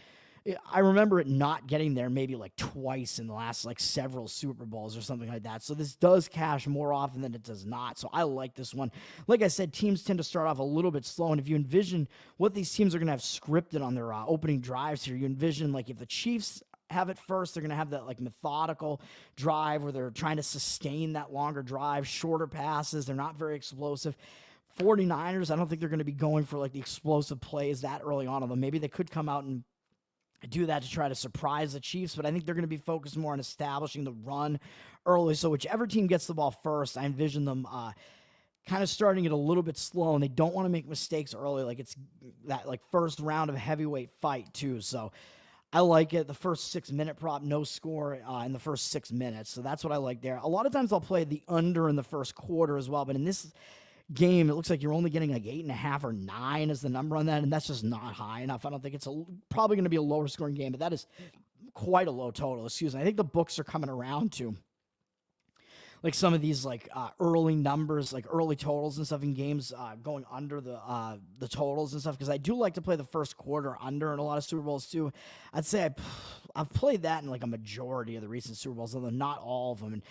I remember it not getting there maybe like twice in the last like several Super Bowls or something like that. So this does cash more often than it does not. So I like this one. Like I said, teams tend to start off a little bit slow. And if you envision what these teams are going to have scripted on their opening drives here, you envision like if the Chiefs have it first, they're going to have that like methodical drive where they're trying to sustain that longer drive, shorter passes. They're not very explosive. 49ers, I don't think they're going to be going for like the explosive plays that early on, although maybe they could come out and do that to try to surprise the Chiefs, but I think they're going to be focused more on establishing the run early. So whichever team gets the ball first, I envision them kind of starting it a little bit slow, and they don't want to make mistakes early. Like it's that like first round of a heavyweight fight too. So I like it. The first 6 minute prop, no score in the first 6 minutes. So that's what I like there. A lot of times I'll play the under in the first quarter as well, but in this game, it looks like you're only getting like 8.5 or 9 as the number on that, and that's just not high enough. I don't think it's probably going to be a lower scoring game, but that is quite a low total. Excuse me. I think the books are coming around to like some of these like early numbers, like early totals and stuff in games going under the totals and stuff, because I do like to play the first quarter under in a lot of Super Bowls too. I'd say I've played that in like a majority of the recent Super Bowls, although not all of them. And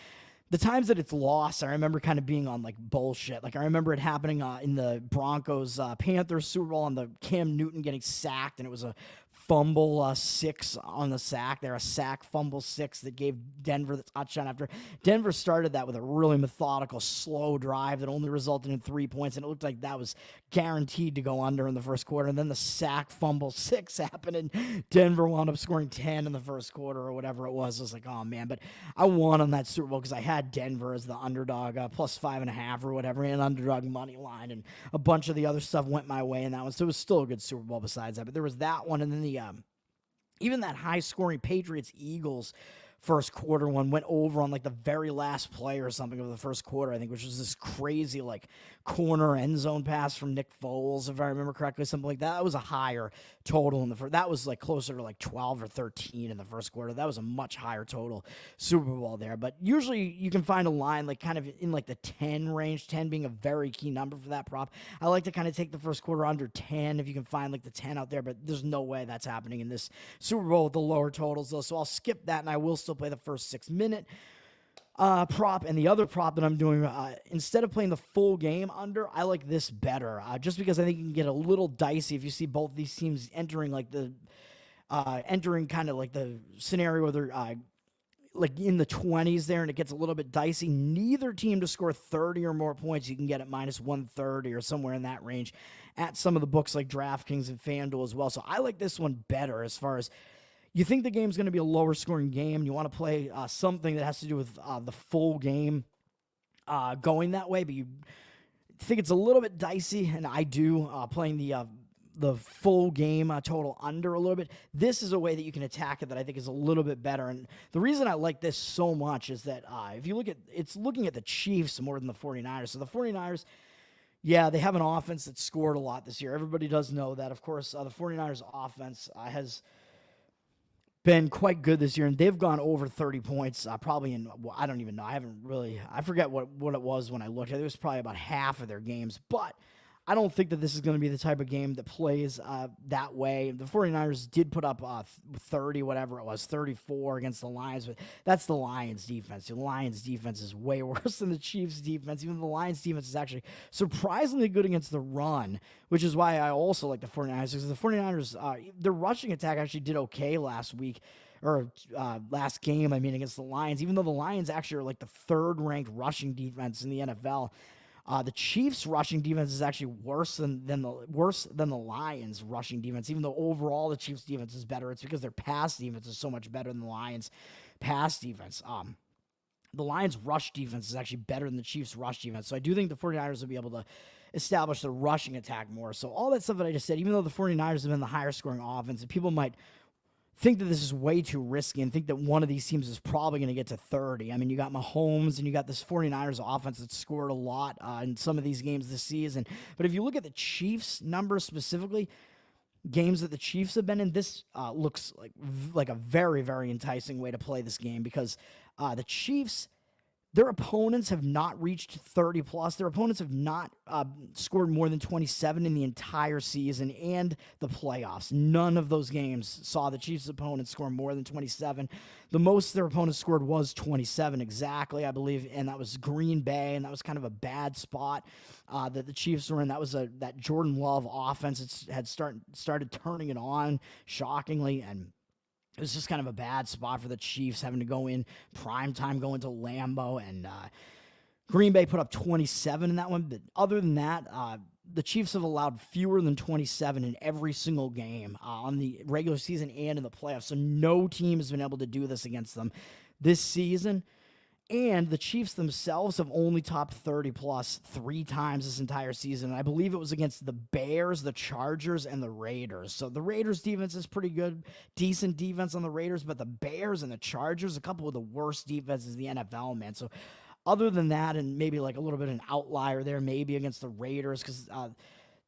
the times that it's lost, I remember kind of being on like bullshit. Like I remember it happening in the Broncos Panthers Super Bowl on the Cam Newton getting sacked, and it was a fumble 6 on the sack. They're a sack fumble 6 that gave Denver the touchdown after Denver started that with a really methodical, slow drive that only resulted in 3 points, and it looked like that was guaranteed to go under in the first quarter. And then the sack fumble 6 happened, and Denver wound up scoring 10 in the first quarter or whatever it was. I was like, oh man, but I won on that Super Bowl because I had Denver as the underdog, plus 5.5 or whatever, and underdog money line, and a bunch of the other stuff went my way in that one. So it was still a good Super Bowl besides that. But there was that one, and then the even that high-scoring Patriots-Eagles first quarter one went over on like the very last play or something of the first quarter, I think, which was this crazy like corner end zone pass from Nick Foles, if I remember correctly, something like that. That was a higher total in the first. That was like closer to like 12 or 13 in the first quarter. That was a much higher total Super Bowl there. But usually you can find a line like kind of in like the 10 range, 10 being a very key number for that prop. I like to kind of take the first quarter under 10 if you can find like the 10 out there, but there's no way that's happening in this Super Bowl with the lower totals though. So I'll skip that, and I will still play the first 6 minute prop. And the other prop that I'm doing, instead of playing the full game under, I like this better, just because I think you can get a little dicey if you see both these teams entering like the entering kind of like the scenario where they're like in the 20s there, and it gets a little bit dicey. Neither team to score 30 or more points, you can get at minus 130 or somewhere in that range at some of the books like DraftKings and FanDuel as well. So I like this one better as far as you think the game's going to be a lower scoring game. You want to play something that has to do with the full game going that way, but you think it's a little bit dicey, and I do, playing the full game total under a little bit. This is a way that you can attack it that I think is a little bit better. And the reason I like this so much is that if you look at, it's looking at the Chiefs more than the 49ers. So the 49ers, Yeah, they have an offense that scored a lot this year. Everybody does know that. Of course, the 49ers offense has been quite good this year, and they've gone over 30 points probably in, well, I don't even know. I forget what it was when I looked. It was probably about half of their games, but I don't think that this is going to be the type of game that plays that way. The 49ers did put up 30, whatever it was, 34 against the Lions, but that's the Lions defense. The Lions defense is way worse than the Chiefs defense. Even the Lions defense is actually surprisingly good against the run, which is why I also like the 49ers, because the 49ers, their rushing attack actually did okay last week. Or last game, I mean, against the Lions, even though the Lions actually are like the third-ranked rushing defense in the NFL. The Chiefs' rushing defense is actually worse than the Lions' rushing defense. Even though overall the Chiefs' defense is better, it's because their pass defense is so much better than the Lions' pass defense. The Lions' rush defense is actually better than the Chiefs' rush defense. So I do think the 49ers will be able to establish the rushing attack more. So all that stuff that I just said, even though the 49ers have been the higher scoring offense, and people might think that this is way too risky and think that one of these teams is probably going to get to 30. I mean, you got Mahomes and you got this 49ers offense that scored a lot in some of these games this season. But if you look at the Chiefs numbers specifically, games that the Chiefs have been in, this looks like a very, very enticing way to play this game, because the Chiefs, their opponents have not reached 30 plus. Their opponents have not scored more than 27 in the entire season and the playoffs. None of those games saw the Chiefs' opponents score more than 27. The most their opponents scored was 27 exactly, I believe, and that was Green Bay, and that was kind of a bad spot that the Chiefs were in. That was that Jordan Love offense had started turning it on, shockingly, and it was just kind of a bad spot for the Chiefs, having to go in prime time, go into Lambeau, and Green Bay put up 27 in that one. But other than that, the Chiefs have allowed fewer than 27 in every single game on the regular season and in the playoffs. So no team has been able to do this against them this season. And the Chiefs themselves have only topped 30 plus 3 times this entire season. And I believe it was against the Bears, the Chargers, and the Raiders. So the Raiders defense is pretty good, decent defense on the Raiders, but the Bears and the Chargers, a couple of the worst defenses in the NFL, man. So other than that, and maybe like a little bit of an outlier there, maybe against the Raiders, because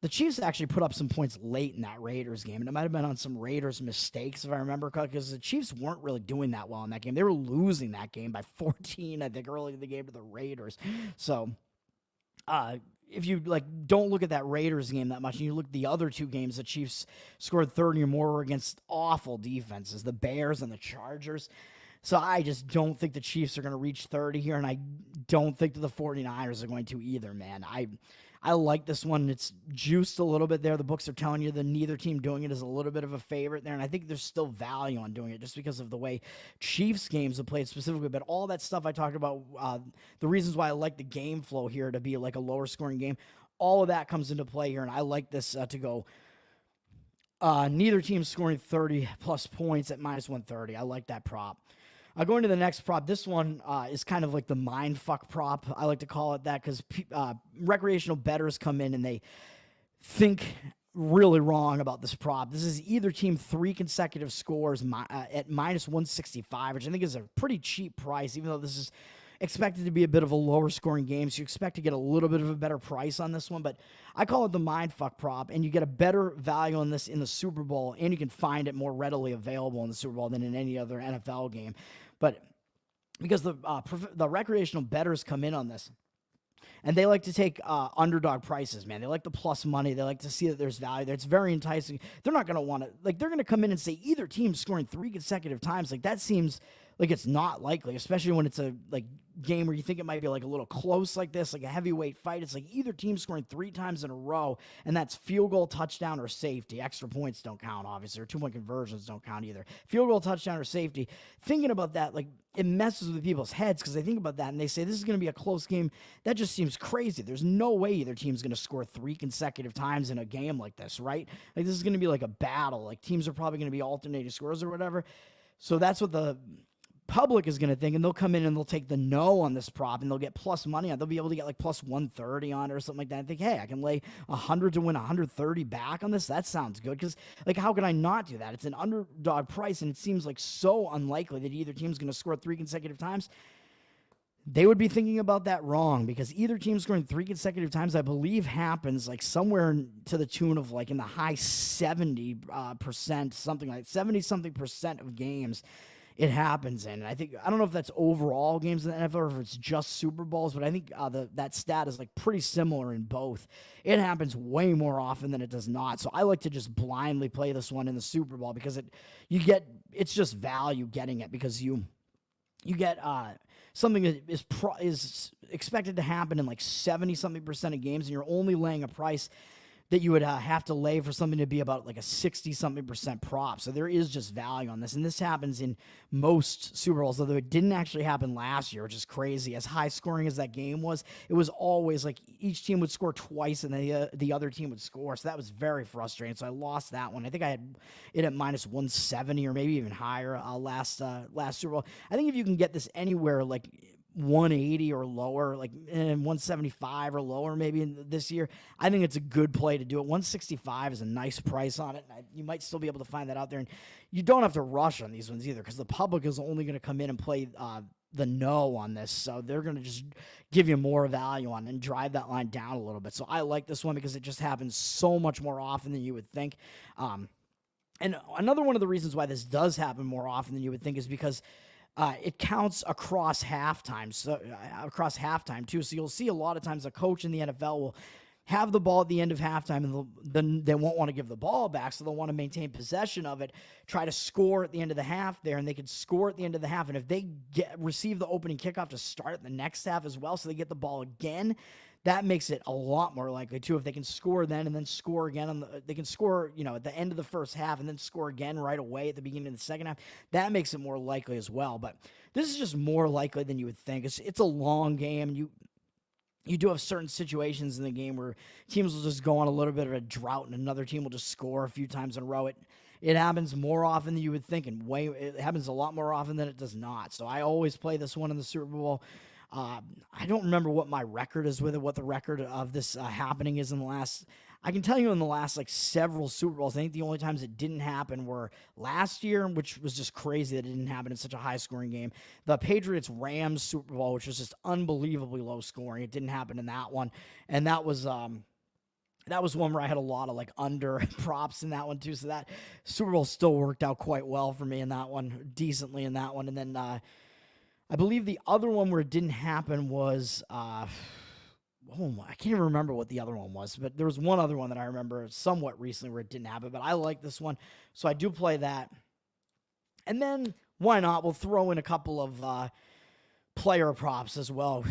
the Chiefs actually put up some points late in that Raiders game, and it might have been on some Raiders mistakes, if I remember correctly, because the Chiefs weren't really doing that well in that game. They were losing that game by 14, I think, early in the game to the Raiders. So if you don't look at that Raiders game that much, and you look at the other two games, the Chiefs scored 30 or more were against awful defenses, the Bears and the Chargers. So I just don't think the Chiefs are going to reach 30 here, and I don't think that the 49ers are going to either, man. I like this one. It's juiced a little bit there. The books are telling you that neither team doing it is a little bit of a favorite there, and I think there's still value on doing it just because of the way Chiefs games have played specifically. But all that stuff I talked about, the reasons why I like the game flow here to be like a lower scoring game, all of that comes into play here, and I like this to go neither team scoring 30 plus points at minus 130. I like that prop. Going to the next prop, this one is kind of like the mindfuck prop. I like to call it that because recreational bettors come in and they think really wrong about this prop. This is either team 3 consecutive scores at minus 165, which I think is a pretty cheap price, even though this is expected to be a bit of a lower scoring game, so you expect to get a little bit of a better price on this one, but I call it the mindfuck prop, and you get a better value on this in the Super Bowl, and you can find it more readily available in the Super Bowl than in any other NFL game. But because the recreational bettors come in on this, and they like to take underdog prices, man. They like the plus money. They like to see that there's value there. It's very enticing. They're not going to want to, they're going to come in and say either team scoring 3 consecutive times. That seems like it's not likely, especially when it's a game where you think it might be a little close like this, like a heavyweight fight. It's either team scoring 3 times in a row, and that's field goal, touchdown, or safety. Extra points don't count, obviously, or 2-point conversions don't count either. Field goal, touchdown, or safety. Thinking about that, it messes with people's heads because they think about that and they say this is going to be a close game. That just seems crazy. There's no way either team's going to score 3 consecutive times in a game like this, right? This is going to be like a battle. Teams are probably going to be alternating scores or whatever. So that's what the public is going to think, and they'll come in and they'll take the no on this prop, and they'll get plus money on it. They'll be able to get plus 130 on it or something like that, and think, hey, I can lay 100 to win 130 back on this. That sounds good, because how could I not do that? It's an underdog price, and it seems so unlikely that either team's going to score 3 consecutive times. they would be thinking about that wrong, because either team scoring 3 consecutive times, I believe, happens like somewhere to the tune of like in the high 70%, something like 70 something percent of games it happens in. And I don't know if that's overall games in the NFL or if it's just Super Bowls, but I think that stat is like pretty similar in both. It happens way more often than it does not. So I like to just blindly play this one in the Super Bowl, because it's just value getting it, because you get something that is expected to happen in like 70 something percent of games, and you're only laying a price that you would have to lay for something to be about like a 60 something percent prop. So there is just value on this. And this happens in most Super Bowls, although it didn't actually happen last year, which is crazy. As high scoring as that game was, it was always like each team would score twice and the other team would score. So that was very frustrating. So I lost that one. I think I had it at minus 170 or maybe even higher last Super Bowl. I think if you can get this anywhere like 180 or lower, like 175 or lower maybe this year, I think it's a good play to do it. 165 is a nice price on it, and you might still be able to find that out there. And you don't have to rush on these ones either, because the public is only going to come in and play the no on this, so they're going to just give you more value on it and drive that line down a little bit. So I like this one because it just happens so much more often than you would think. And another one of the reasons why this does happen more often than you would think is because it counts across halftime, too. So you'll see a lot of times a coach in the NFL will have the ball at the end of halftime, and then they won't want to give the ball back, so they'll want to maintain possession of it, try to score at the end of the half there, and they could score at the end of the half. And if they receive the opening kickoff to start the next half as well, so they get the ball again, that makes it a lot more likely, too. If they can score then and then score again, they can score, at the end of the first half and then score again right away at the beginning of the second half. That makes it more likely as well. But this is just more likely than you would think. It's a long game. You do have certain situations in the game where teams will just go on a little bit of a drought and another team will just score a few times in a row. It happens more often than you would think, and it happens a lot more often than it does not. So I always play this one in the Super Bowl. I don't remember what my record is with it, what the record of this happening is in the last. I can tell you in the last like several Super Bowls, I think the only times it didn't happen were last year, which was just crazy that it didn't happen in such a high-scoring game. The Patriots-Rams Super Bowl, which was just unbelievably low-scoring. It didn't happen in that one, and that was one where I had a lot of like under props in that one too. So that Super Bowl still worked out quite well for me in that one, decently in that one, and then. I believe the other one where it didn't happen was, I can't even remember what the other one was, but there was one other one that I remember somewhat recently where it didn't happen, but I like this one, so I do play that. And then, why not? We'll throw in a couple of player props as well.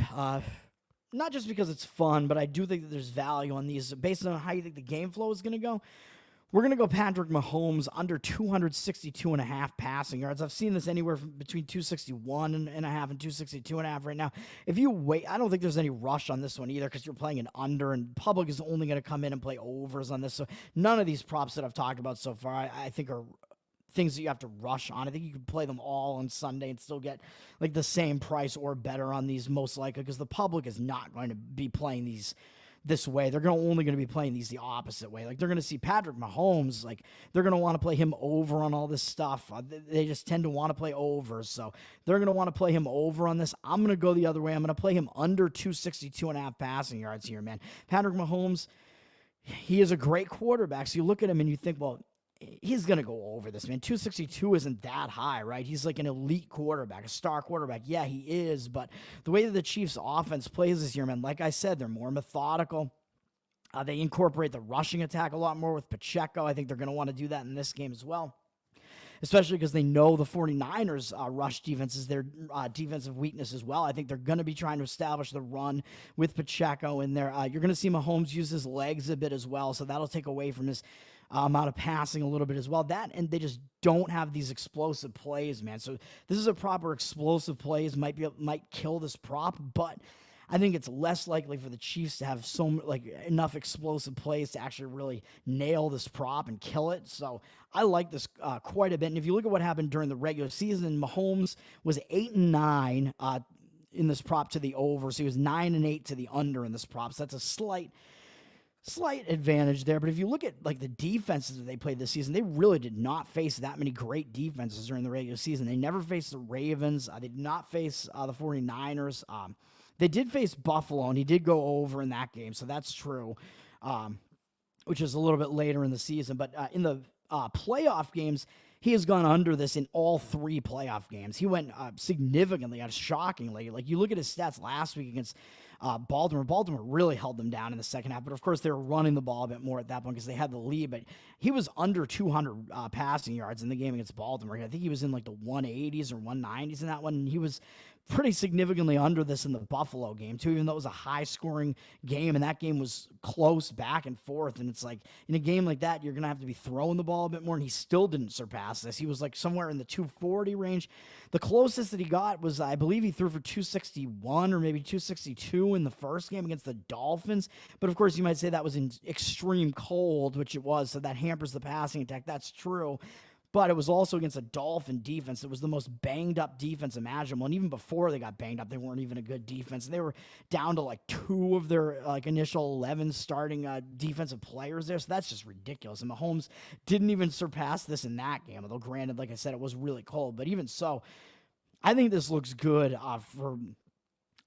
Not just because it's fun, but I do think that there's value on these based on how you think the game flow is going to go. We're going to go Patrick Mahomes under 262.5 passing yards. I've seen this anywhere from between 261.5 and 262.5 right now. If you wait, I don't think there's any rush on this one either, because you're playing an under, and public is only going to come in and play overs on this. So none of these props that I've talked about so far, I think are things that you have to rush on. I think you can play them all on Sunday and still get like the same price or better on these most likely, because the public is not going to be playing these this way. They're only going to be playing these the opposite way. Like, they're going to see Patrick Mahomes, like, they're going to want to play him over on all this stuff. They just tend to want to play over, so they're going to want to play him over on this. I'm going to go the other way. I'm going to play him under 262.5 passing yards here, man. Patrick Mahomes, he is a great quarterback, so you look at him and you think, well, he's going to go over this, man. 262 isn't that high, right? He's like an elite quarterback, a star quarterback. Yeah, he is, but the way that the Chiefs' offense plays this year, man, like I said, they're more methodical. They incorporate the rushing attack a lot more with Pacheco. I think they're going to want to do that in this game as well, especially because they know the 49ers' rush defense is their defensive weakness as well. I think they're going to be trying to establish the run with Pacheco in there. You're going to see Mahomes use his legs a bit as well, so that'll take away from his amount of passing a little bit as well. That, and they just don't have these explosive plays, man. So this is a proper explosive plays. Might kill this prop, but I think it's less likely for the Chiefs to have enough explosive plays to actually really nail this prop and kill it. So I like this quite a bit. And if you look at what happened during the regular season, Mahomes was 8-9 in this prop to the over. So he was 9-8 to the under in this prop. So that's a slight Slight advantage there, but if you look at like the defenses that they played this season, they really did not face that many great defenses during the regular season. They never faced the Ravens. They did not face the 49ers. They did face Buffalo, and he did go over in that game, so that's true, which is a little bit later in the season. But in the playoff games, he has gone under this in all three playoff games. He went significantly, shockingly. Like, you look at his stats last week against Baltimore. Baltimore really held them down in the second half, but of course they were running the ball a bit more at that point because they had the lead. But he was under 200 passing yards in the game against Baltimore. I think he was in like the 180s or 190s in that one, and he was pretty significantly under this in the Buffalo game too, even though it was a high-scoring game, and that game was close back and forth. And it's like, in a game like that, you're going to have to be throwing the ball a bit more, and he still didn't surpass this. He was like somewhere in the 240 range. The closest that he got was, I believe he threw for 261 or maybe 262 in the first game against the Dolphins. But of course, you might say that was in extreme cold, which it was, so that hampers the passing attack. That's true. But it was also against a Dolphin defense that was the most banged-up defense imaginable. And even before they got banged up, they weren't even a good defense. And they were down to like 2 of their initial 11 starting defensive players there. So that's just ridiculous. And Mahomes didn't even surpass this in that game. Although, granted, like I said, it was really cold. But even so, I think this looks good for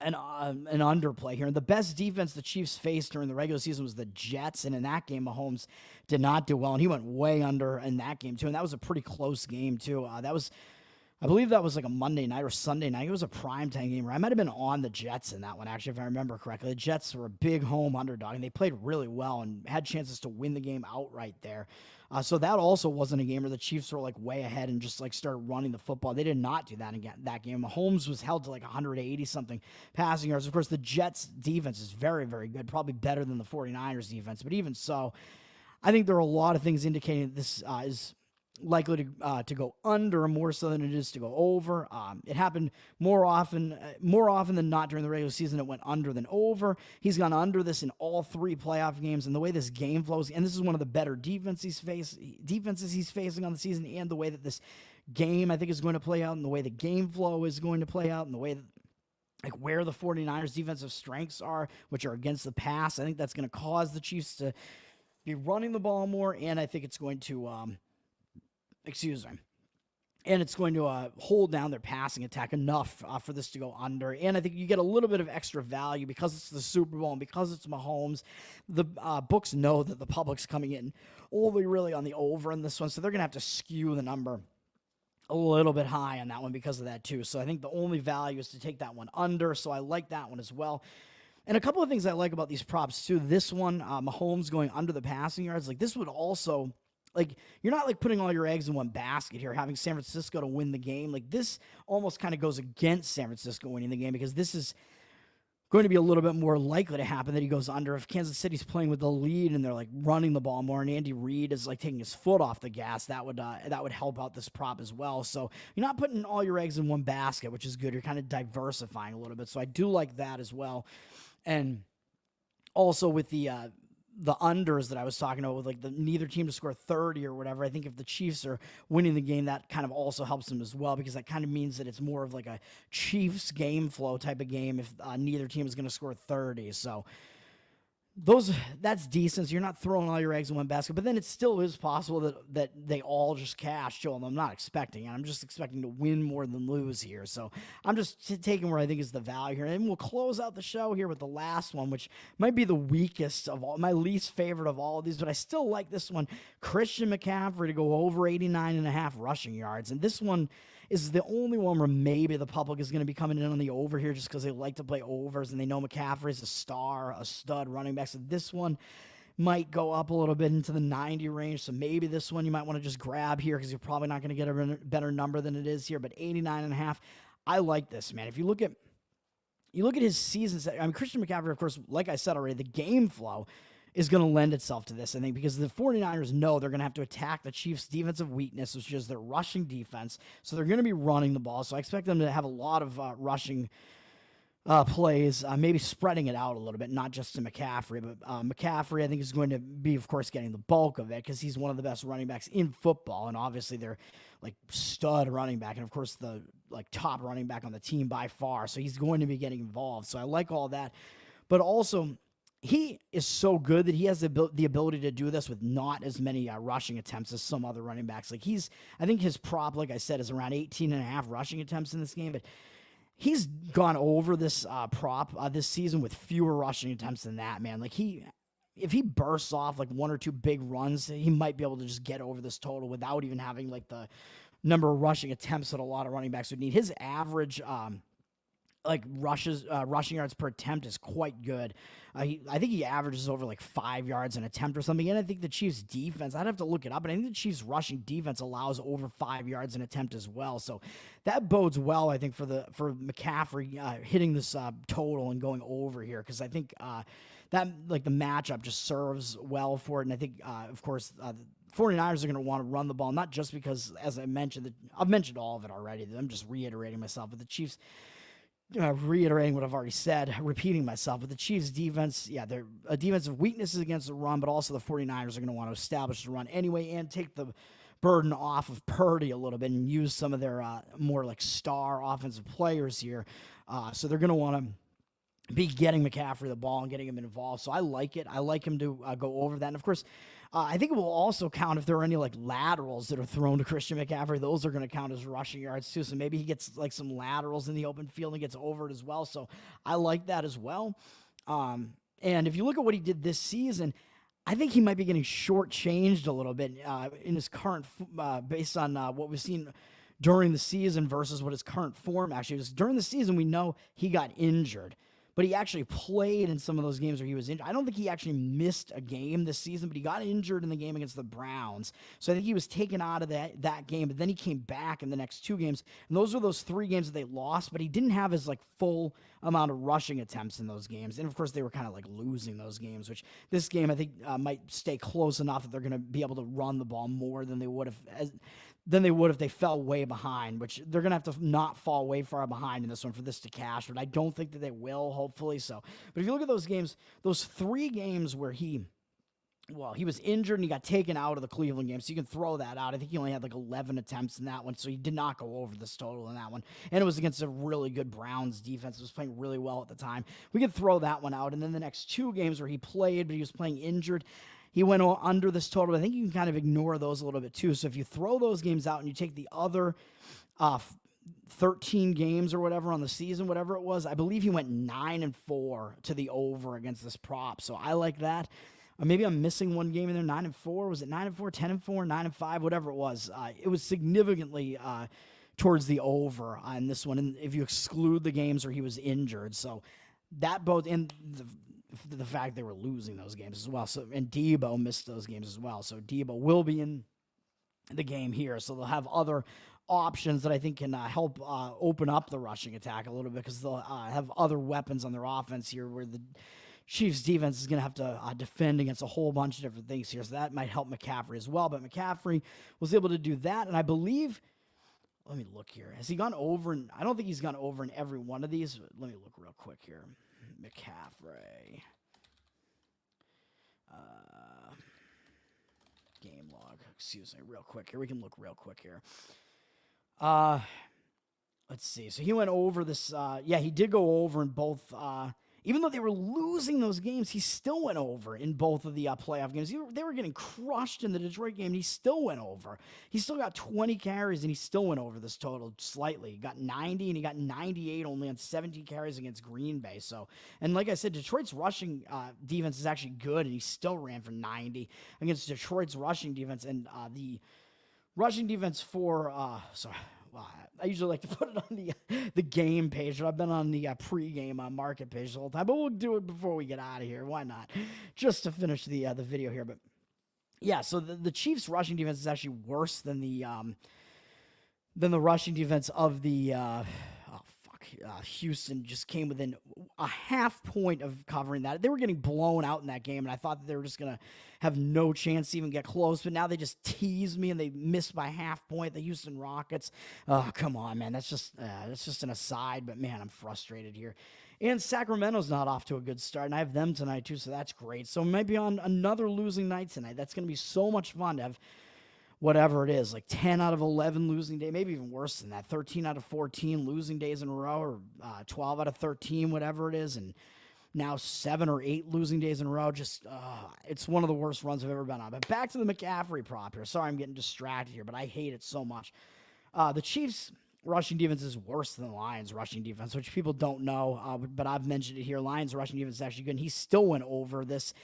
an underplay here. And the best defense the Chiefs faced during the regular season was the Jets. And in that game, Mahomes did not do well. And he went way under in that game, too. And that was a pretty close game, too. I believe that was like a Monday night or Sunday night. It was a primetime game where I might have been on the Jets in that one, actually, if I remember correctly. The Jets were a big home underdog, and they played really well and had chances to win the game outright there. So that also wasn't a game where the Chiefs were like way ahead and just like started running the football. They did not do that again that game. Mahomes was held to like 180 something passing yards. Of course, the Jets defense is very, very good, probably better than the 49ers defense. But even so, I think there are a lot of things indicating that this is likely to go under more so than it is to go over. It happened more often than not during the regular season. It went under than over. He's gone under this in all 3 playoff games, and the way this game flows, and this is one of the better defenses he's facing on the season, and the way that this game, I think, is going to play out, and the way the game flow is going to play out, and the way that, like, where the 49ers defensive strengths are, which are against the pass. I think that's going to cause the Chiefs to be running the ball more, and I think it's going to and it's going to hold down their passing attack enough for this to go under. And I think you get a little bit of extra value because it's the Super Bowl and because it's Mahomes. The books know that the public's coming in only really on the over in this one, so they're going to have to skew the number a little bit high on that one because of that too. So I think the only value is to take that one under, so I like that one as well. And a couple of things I like about these props too. This one, Mahomes going under the passing yards, like this would also... Like, you're not like putting all your eggs in one basket here, having San Francisco to win the game. Like, this almost kind of goes against San Francisco winning the game because this is going to be a little bit more likely to happen that he goes under if Kansas City's playing with the lead and they're like running the ball more and Andy Reid is like taking his foot off the gas. That would help out this prop as well. So you're not putting all your eggs in one basket, which is good. You're kind of diversifying a little bit. So I do like that as well. And also with the unders that I was talking about with like the neither team to score 30 or whatever, I think if the Chiefs are winning the game, that kind of also helps them as well because that kind of means that it's more of like a Chiefs game flow type of game if neither team is going to score 30. So that's decent. So you're not throwing all your eggs in one basket, but then it still is possible that they all just cash too. I'm not expecting it. I'm just expecting to win more than lose here. So I'm just taking where I think is the value here. And we'll close out the show here with the last one, which might be the weakest of all, my least favorite of all of these, but I still like this one. Christian McCaffrey to go over 89.5 rushing yards. And this one is the only one where maybe the public is going to be coming in on the over here just because they like to play overs and they know McCaffrey's a stud running back. So this one might go up a little bit into the 90 range. So maybe this one you might want to just grab here because you're probably not going to get a better number than it is here. But 89.5, I like this, man. If you look at his seasons, I mean, Christian McCaffrey, of course, like I said already, the game flow is going to lend itself to this, I think, because the 49ers know they're going to have to attack the Chiefs' defensive weakness, which is their rushing defense. So they're going to be running the ball. So I expect them to have a lot of rushing plays, maybe spreading it out a little bit, not just to McCaffrey. But McCaffrey, I think, is going to be, of course, getting the bulk of it because he's one of the best running backs in football. And obviously they're like stud running back. And, of course, the like top running back on the team by far. So he's going to be getting involved. So I like all that. But also, he is so good that he has the ability to do this with not as many rushing attempts as some other running backs. Like I think his prop, like I said, is around 18 and a half rushing attempts in this game, but he's gone over this prop this season with fewer rushing attempts than that, man. Like if he bursts off like one or two big runs, he might be able to just get over this total without even having like the number of rushing attempts that a lot of running backs would need. His average rushing yards per attempt is quite good. I think he averages over like 5 yards an attempt or something. And I think the Chiefs defense, I'd have to look it up, but I think the Chiefs rushing defense allows over 5 yards an attempt as well. So that bodes well, I think, for McCaffrey hitting this total and going over here, because I think that like the matchup just serves well for it. And I think, of course, the 49ers are going to want to run the ball, not just because, as I mentioned, I've mentioned all of it already. I'm just reiterating myself, but the Chiefs, reiterating what I've already said, repeating myself, but the Chiefs' defense, they're a defensive weaknesses against the run, but also the 49ers are going to want to establish the run anyway and take the burden off of Purdy a little bit and use some of their more like star offensive players here. So they're going to want to be getting McCaffrey the ball and getting him involved. So I like it. I like him to go over that. And of course, I think it will also count if there are any like laterals that are thrown to Christian McCaffrey. Those are going to count as rushing yards too. So maybe he gets like some laterals in the open field and gets over it as well. So I like that as well. And if you look at what he did this season, I think he might be getting shortchanged a little bit in his current, based on what we've seen during the season versus what his current form actually is. During the season, we know he got injured, but he actually played in some of those games where he was injured. I don't think he actually missed a game this season, but he got injured in the game against the Browns. So I think he was taken out of that game, but then he came back in the next two games. And those were those 3 games that they lost, but he didn't have his like full amount of rushing attempts in those games. And of course, they were kind of like losing those games, which this game I think might stay close enough that they're going to be able to run the ball more than they would if they fell way behind, which they're going to have to not fall way far behind in this one for this to cash, but I don't think that they will, hopefully. So, but if you look at those games, those 3 games where he was injured and he got taken out of the Cleveland game, so you can throw that out. I think he only had like 11 attempts in that one, so he did not go over this total in that one. And it was against a really good Browns defense. It was playing really well at the time. We could throw that one out. And then the next 2 games where he played, but he was playing injured, he went under this total. I think you can kind of ignore those a little bit too. So if you throw those games out and you take the other 13 games or whatever on the season, whatever it was, I believe he went 9-4 to the over against this prop. So I like that. Or maybe I'm missing one game in there. 9-4. Was it 9-4, 10-4, 9-5, whatever it was? It was significantly towards the over on this one. And if you exclude the games where he was injured, so that both in the fact they were losing those games as well. So, and Debo missed those games as well. So Debo will be in the game here. So they'll have other options that I think can help open up the rushing attack a little bit, because they'll have other weapons on their offense here, where the Chiefs defense is going to have to defend against a whole bunch of different things here. So that might help McCaffrey as well. But McCaffrey was able to do that. And I believe, let me look here. Has he gone over? I don't think he's gone over in every one of these. Let me look real quick here. McCaffrey. Game log. Excuse me, real quick here. We can look real quick here. Let's see. So he went over this. He did go over in both. Even though they were losing those games, he still went over in both of the playoff games. They were getting crushed in the Detroit game, and he still went over. He still got 20 carries, and he still went over this total slightly. He got 90, and he got 98 only on 17 carries against Green Bay. So, and like I said, Detroit's rushing defense is actually good, and he still ran for 90 against Detroit's rushing defense. And the rushing defense for well, I usually like to put it on the game page, but I've been on the pregame market page the whole time. But we'll do it before we get out of here. Why not? Just to finish the video here. But yeah, so the Chiefs' rushing defense is actually worse than the rushing defense of the Houston. Just came within a half point of covering that. They were getting blown out in that game, and I thought that they were just going to have no chance to even get close, but now they just teased me and they missed by half point. The Houston Rockets. Oh, come on, man. That's just an aside, but man, I'm frustrated here. And Sacramento's not off to a good start, and I have them tonight too, so that's great. So maybe on another losing night tonight. That's going to be so much fun to have whatever it is, like 10 out of 11 losing days, maybe even worse than that, 13 out of 14 losing days in a row, or 12 out of 13, whatever it is, and now 7 or 8 losing days in a row. Just, it's one of the worst runs I've ever been on. But back to the McCaffrey prop here. Sorry, I'm getting distracted here, but I hate it so much. The Chiefs' rushing defense is worse than the Lions' rushing defense, which people don't know, but I've mentioned it here. Lions' rushing defense is actually good, and he still went over this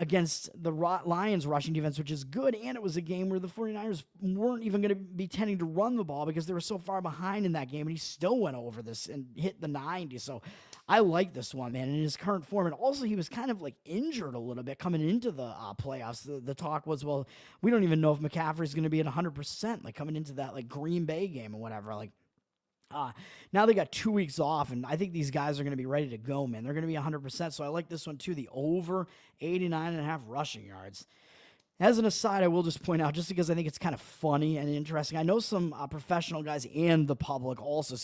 against the Lions' rushing defense, which is good, and it was a game where the 49ers weren't even going to be tending to run the ball because they were so far behind in that game, and he still went over this and hit the 90. So I like this one, man, in his current form. And also, he was kind of like injured a little bit coming into the playoffs. The talk was, well, we don't even know if McCaffrey's going to be at 100%, like coming into that like Green Bay game or whatever. Like, now they got 2 weeks off, and I think these guys are going to be ready to go, man. They're going to be 100%, so I like this one too, the over 89.5 rushing yards. As an aside, I will just point out, just because I think it's kind of funny and interesting, I know some professional guys and the public also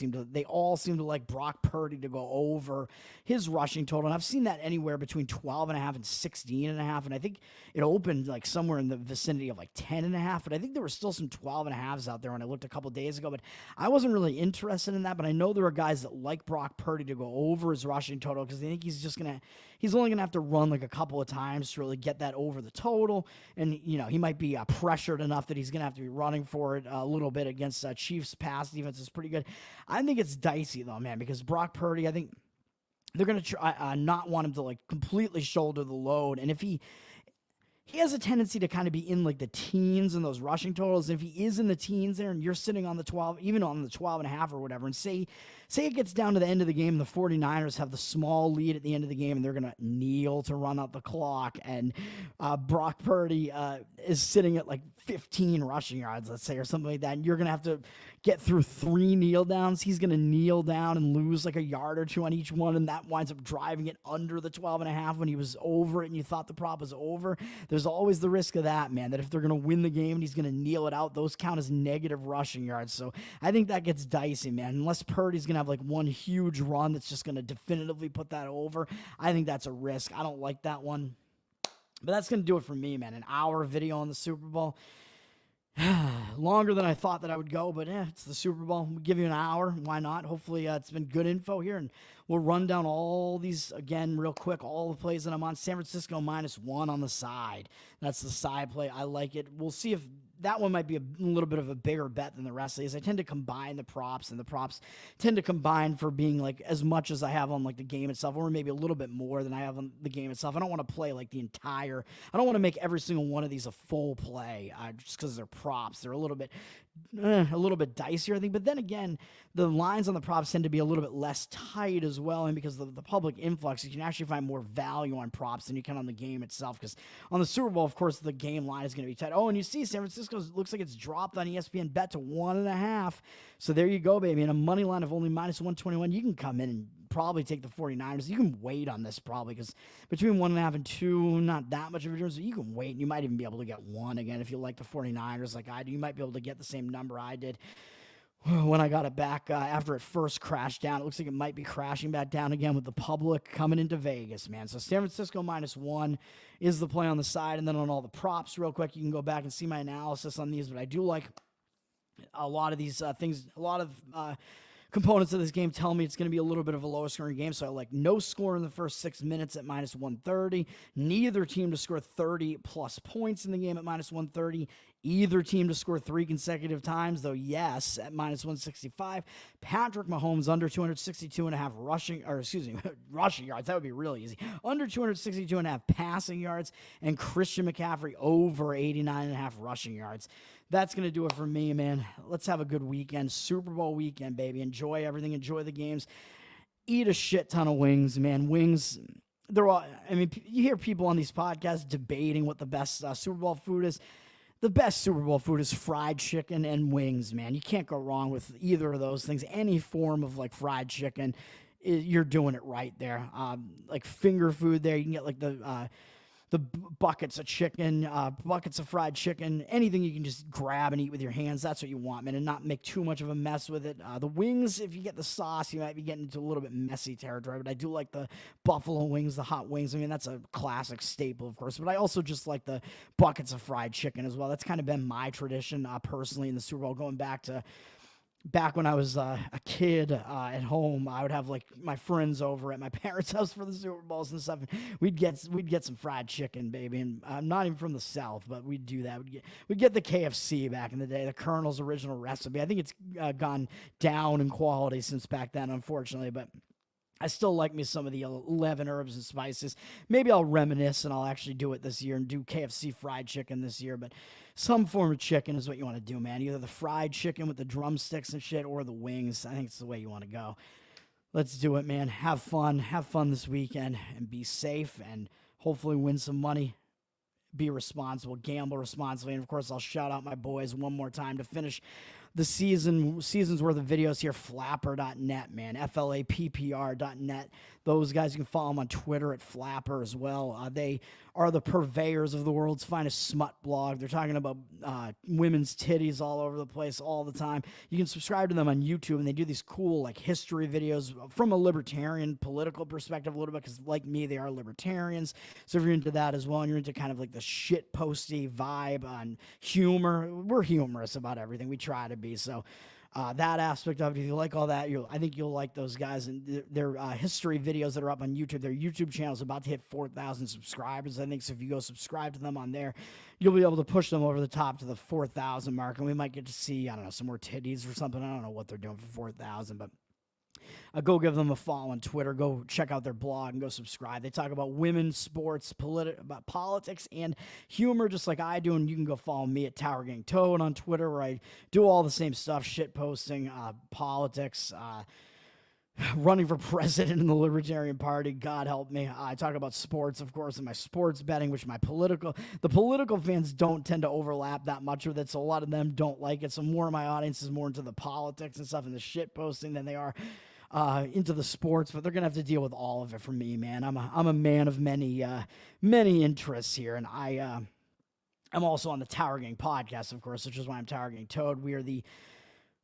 all seem to like Brock Purdy to go over his rushing total. And I've seen that anywhere between 12.5 and 16.5. And I think it opened like somewhere in the vicinity of like 10.5. But I think there were still some 12.5s out there when I looked a couple days ago. But I wasn't really interested in that. But I know there are guys that like Brock Purdy to go over his rushing total because they think he's only going to have to run like a couple of times to really get that over the total. And, you know, he might be pressured enough that he's going to have to be running for it a little bit against Chiefs' pass defense is pretty good. I think it's dicey, though, man, because Brock Purdy, I think they're going to try not want him to, like, completely shoulder the load. And if he has a tendency to kind of be in, like, the teens in those rushing totals. And if he is in the teens there and you're sitting on the 12, even on the 12.5 or whatever, and say it gets down to the end of the game, the 49ers have the small lead at the end of the game, and they're going to kneel to run out the clock, and Brock Purdy is sitting at like 15 rushing yards, let's say, or something like that, and you're going to have to get through 3 kneel downs. He's going to kneel down and lose like a yard or 2 on each one, and that winds up driving it under the 12.5 when he was over it and you thought the prop was over. There's always the risk of that, man, that if they're going to win the game and he's going to kneel it out, those count as negative rushing yards. So I think that gets dicey, man. Unless Purdy's going to have like one huge run that's just going to definitively put that over, I think that's a risk. I don't like that one. But that's going to do it for me, man. An hour video on the Super Bowl. Longer than I thought that I would go, but it's the Super Bowl. We'll give you an hour. Why not? Hopefully it's been good info here, and we'll run down all these again real quick, all the plays that I'm on. San Francisco -1 on the side. That's the side play. I like it. We'll see if that one might be a little bit of a bigger bet than the rest of these. I tend to combine the props, and the props tend to combine for being like as much as I have on like the game itself, or maybe a little bit more than I have on the game itself. I don't want to play like I don't want to make every single one of these a full play just because they're props. They're a little bit dicier, I think. But then again, the lines on the props tend to be a little bit less tight as well. And because of the public influx, you can actually find more value on props than you can on the game itself. Because on the Super Bowl, of course, the game line is going to be tight. Oh, and you see San Francisco looks like it's dropped on ESPN bet to 1.5. So there you go, baby. And a money line of only -121, you can come in and probably take the 49ers. You can wait on this probably because between 1.5 and 2, not that much of a difference. So you can wait, and you might even be able to get 1 again if you like the 49ers like I do. You might be able to get the same number I did when I got it back after it first crashed down. It looks like it might be crashing back down again with the public coming into Vegas, man. So San Francisco -1 is the play on the side. And then on all the props, real quick, you can go back and see my analysis on these. But I do like a lot of these things, a lot of components of this game tell me it's going to be a little bit of a lower scoring game. So I like no score in the first 6 minutes at -130. Neither team to score 30 plus points in the game at -130. Either team to score 3 consecutive times, though, yes, at -165. Patrick Mahomes under 262.5 rushing yards. That would be really easy. Under 262.5 passing yards, and Christian McCaffrey over 89.5 rushing yards. That's going to do it for me, man. Let's have a good weekend. Super Bowl weekend, baby. Enjoy everything. Enjoy the games. Eat a shit ton of wings, man. Wings, they're all, I mean, you hear people on these podcasts debating what the best Super Bowl food is. The best Super Bowl food is fried chicken and wings, man. You can't go wrong with either of those things. Any form of like fried chicken, you're doing it right there. Like finger food there, you can get like the buckets of chicken, buckets of fried chicken, anything you can just grab and eat with your hands. That's what you want, man, and not make too much of a mess with it. The wings, if you get the sauce, you might be getting into a little bit messy territory, but I do like the buffalo wings, the hot wings. I mean, that's a classic staple, of course, but I also just like the buckets of fried chicken as well. That's kind of been my tradition personally in the Super Bowl, going back to back when I was a kid at home, I would have like my friends over at my parents' house for the Super Bowls and stuff. And we'd get some fried chicken, baby. And I'm not even from the South, but we'd do that. We'd get the KFC back in the day, the Colonel's original recipe. I think it's gone down in quality since back then, unfortunately, but I still like me some of the 11 herbs and spices. Maybe I'll reminisce and I'll actually do it this year and do KFC fried chicken this year. But some form of chicken is what you want to do, man. Either the fried chicken with the drumsticks and shit or the wings. I think it's the way you want to go. Let's do it, man. Have fun. Have fun this weekend and be safe and hopefully win some money. Be responsible, gamble responsibly. And of course, I'll shout out my boys one more time to finish the season's worth of videos here. Flapper.net, man. FLAPPR.net. Those guys, you can follow them on Twitter at Flapper as well. They are the purveyors of the world's finest smut blog. They're talking about women's titties all over the place all the time. You can subscribe to them on YouTube, and they do these cool like history videos from a libertarian political perspective a little bit, because like me, they are libertarians. So if you're into that as well, and you're into kind of like the shit posty vibe on humor, we're humorous about everything. We try to be. So that aspect of it, if you like all that, I think you'll like those guys. And their history videos that are up on YouTube, their YouTube channel is about to hit 4,000 subscribers, I think. So if you go subscribe to them on there, you'll be able to push them over the top to the 4,000 mark. And we might get to see, I don't know, some more titties or something. I don't know what they're doing for 4,000, but go give them a follow on Twitter. Go check out their blog and go subscribe. They talk about women's sports, about politics, and humor, just like I do. And you can go follow me at Tower Gang Toad on Twitter, where I do all the same stuff: shit posting, politics, running for president in the Libertarian Party. God help me. I talk about sports, of course, and my sports betting, which the political fans don't tend to overlap that much with it. So a lot of them don't like it. So more of my audience is more into the politics and stuff and the shit posting than they are into the sports, but they're gonna have to deal with all of it for me, man. I'm a man of many interests here, and I'm also on the Tower Gang podcast, of course, which is why I'm Tower Gang Toad. We are the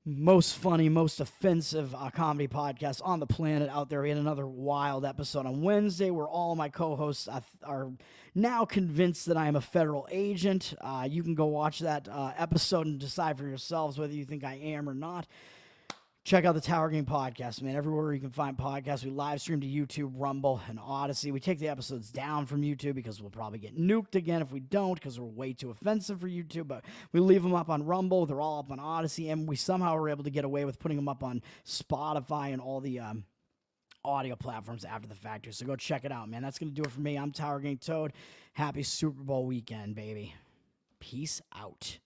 most funny, most offensive comedy podcast on the planet out there. We had another wild episode on Wednesday where all of my co-hosts are now convinced that I am a federal agent. You can go watch that episode and decide for yourselves whether you think I am or not. Check out the Tower Game podcast, man. Everywhere you can find podcasts. We live stream to YouTube, Rumble, and Odyssey. We take the episodes down from YouTube because we'll probably get nuked again if we don't, because we're way too offensive for YouTube. But we leave them up on Rumble. They're all up on Odyssey. And we somehow were able to get away with putting them up on Spotify and all the audio platforms after the fact. So go check it out, man. That's going to do it for me. I'm Tower Gang Toad. Happy Super Bowl weekend, baby. Peace out.